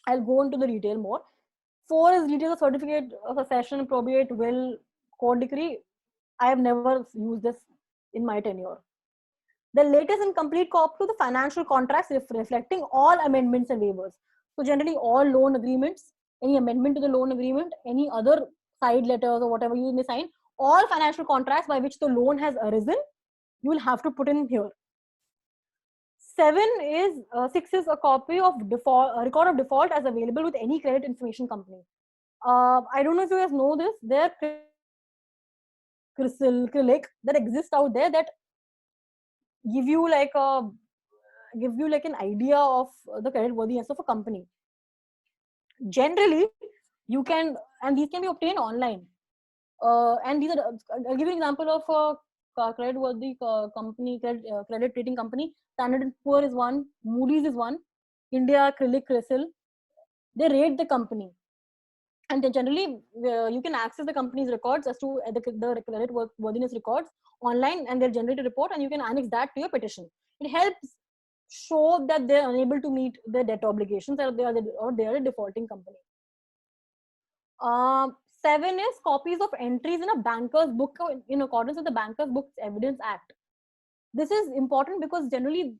I'll go into the detail more. 4 is details of certificate of accession, probate, will, court decree. I have never used this in my tenure. The latest and complete copy to the financial contracts reflecting all amendments and waivers. So generally all loan agreements, any amendment to the loan agreement, any other side letters or whatever you may sign, all financial contracts by which the loan has arisen, you will have to put in here. 6 is a copy of default, a record of default as available with any credit information company. I don't know if you guys know this. There are CRISIL that exist out there that give you like an idea of the credit worthiness of a company. Generally, you can, and these can be obtained online. And these are, I'll give you an example of a credit worthy company, credit rating company. Standard & Poor is one, Moody's is one, India, CRISIL. They rate the company. And then generally, you can access the company's records as to the credit worthiness records online, and they'll generate a report, and you can annex that to your petition. It helps show that they're unable to meet their debt obligations, or they are a defaulting company. 7 is copies of entries in a banker's book in accordance with the Banker's Books Evidence Act. This is important because generally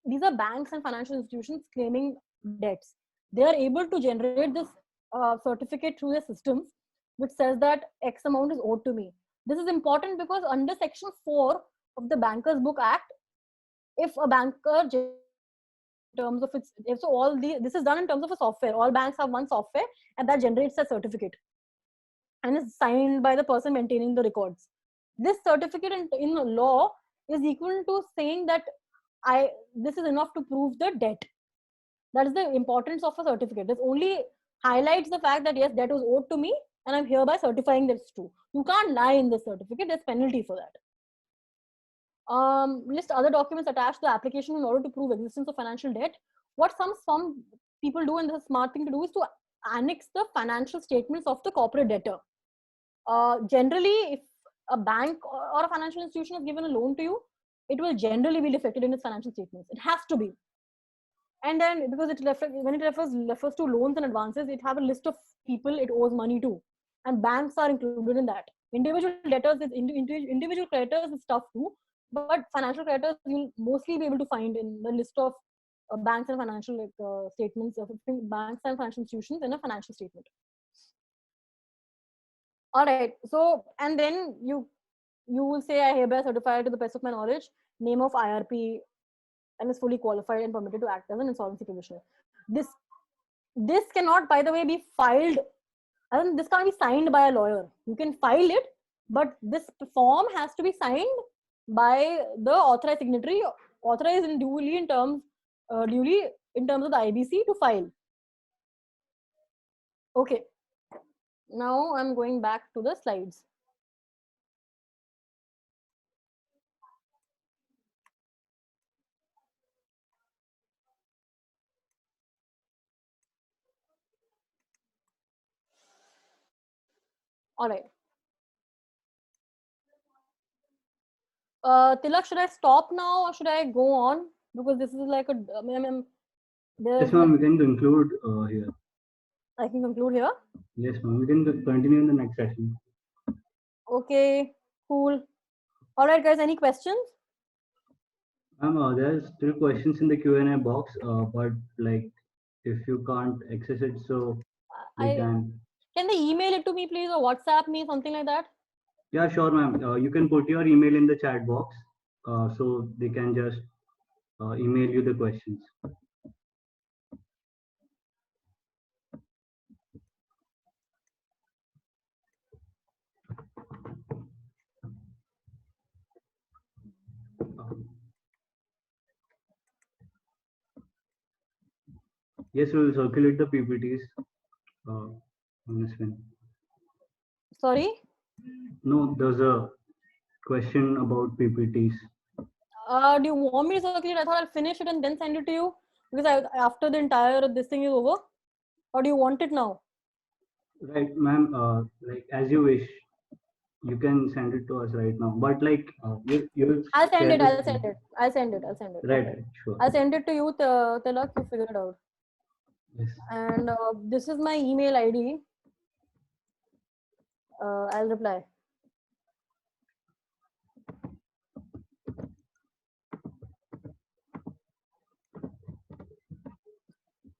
these are banks and financial institutions claiming debts. They are able to generate this certificate through their systems, which says that X amount is owed to me. This is important because under Section 4 of the Banker's Book Act, if a banker, in terms of its, so all this is done in terms of a software. All banks have one software, and that generates a certificate, and is signed by the person maintaining the records. This certificate in law is equal to saying that this is enough to prove the debt. That is the importance of a certificate. This only highlights the fact that yes, debt was owed to me, and I'm hereby certifying that it's true. You can't lie in this certificate. There's penalty for that. List other documents attached to the application in order to prove existence of financial debt. What some people do, and the smart thing to do, is to annex the financial statements of the corporate debtor. Generally, if a bank or a financial institution has given a loan to you, it will generally be reflected in its financial statements. It has to be. And then because when it refers to loans and advances, it have a list of people it owes money to, and banks are included in that. Individual debtors, individual creditors is tough too, but financial creditors you'll mostly be able to find in the list of banks and financial statements of banks and financial institutions in a financial statement. All right. So, and then you will say, I hereby certify to the best of my knowledge, name of IRP, and is fully qualified and permitted to act as an insolvency commissioner. This cannot, by the way, be filed. I mean, this can't be signed by a lawyer. You can file it, but this form has to be signed by the authorized signatory, authorized and duly in terms of the IBC to file. Okay. Now I'm going back to the slides. All right. Tilak, should I stop now or should I go on? Because this is like a. Yes, ma'am. We can conclude here. I can conclude here. Yes, ma'am. We can continue in the next session. Okay. Cool. All right, guys. Any questions? Ma'am, there's still questions in the Q&A box, but like if you can't access it, so we can. Can they email it to me, please, or WhatsApp me, something like that? Yeah, sure, ma'am. You can put your email in the chat box, so they can just email you the questions. Yes, we will circulate the PPTs on this one. Sorry? No, there's a question about PPTs. Do you want me to circulate? I thought I'll finish it and then send it to you, because after the entire this thing is over. Or do you want it now? Right, ma'am. Like as you wish. You can send it to us right now. But like you. I'll send it. I'll send it. Right, sure. I'll send it to you, Tilak. You figure it out. Yes. And this is my email ID. I'll reply.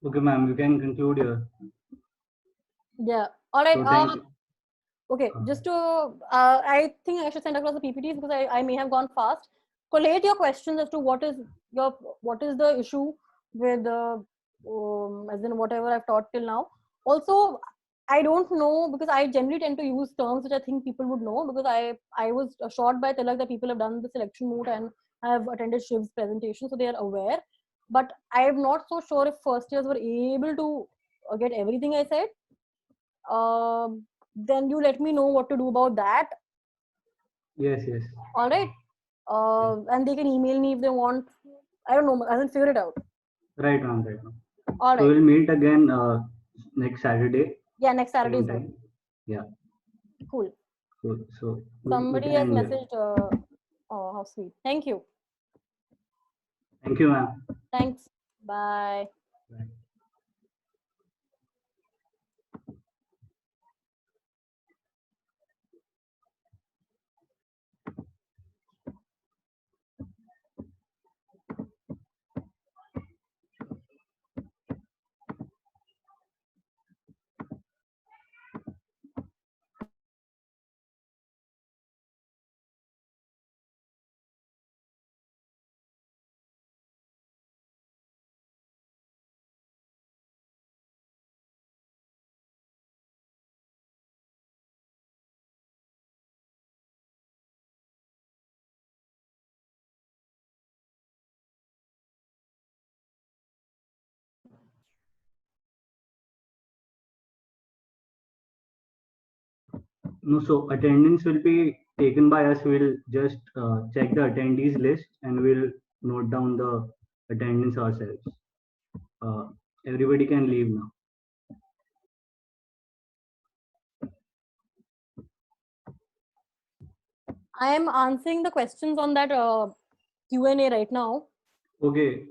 Okay, ma'am. You can conclude here. Yeah. All right. So okay. Just to, I think I should send across the PPTs because I may have gone fast. Collate your questions as to what is the issue with as in whatever I've taught till now. Also, I don't know, because I generally tend to use terms which I think people would know, because I was assured by Tilak that people have done the selection moot and have attended Shiv's presentation, so they are aware. But I am not so sure if first years were able to get everything I said. Then you let me know what to do about that. Yes. All right. And they can email me if they want. I don't know. I haven't figured it out. Right, ma'am. All right. So we'll meet again next Saturday. Yeah, next Saturday. Yeah. Cool. So somebody has messaged. Oh, how sweet. Thank you. Thank you, ma'am. Thanks. Bye. Right. No, so attendance will be taken by us. We'll just check the attendees list and we'll note down the attendance ourselves. Uh, Everybody can leave now. I am answering the questions on that Q&A right now. Okay.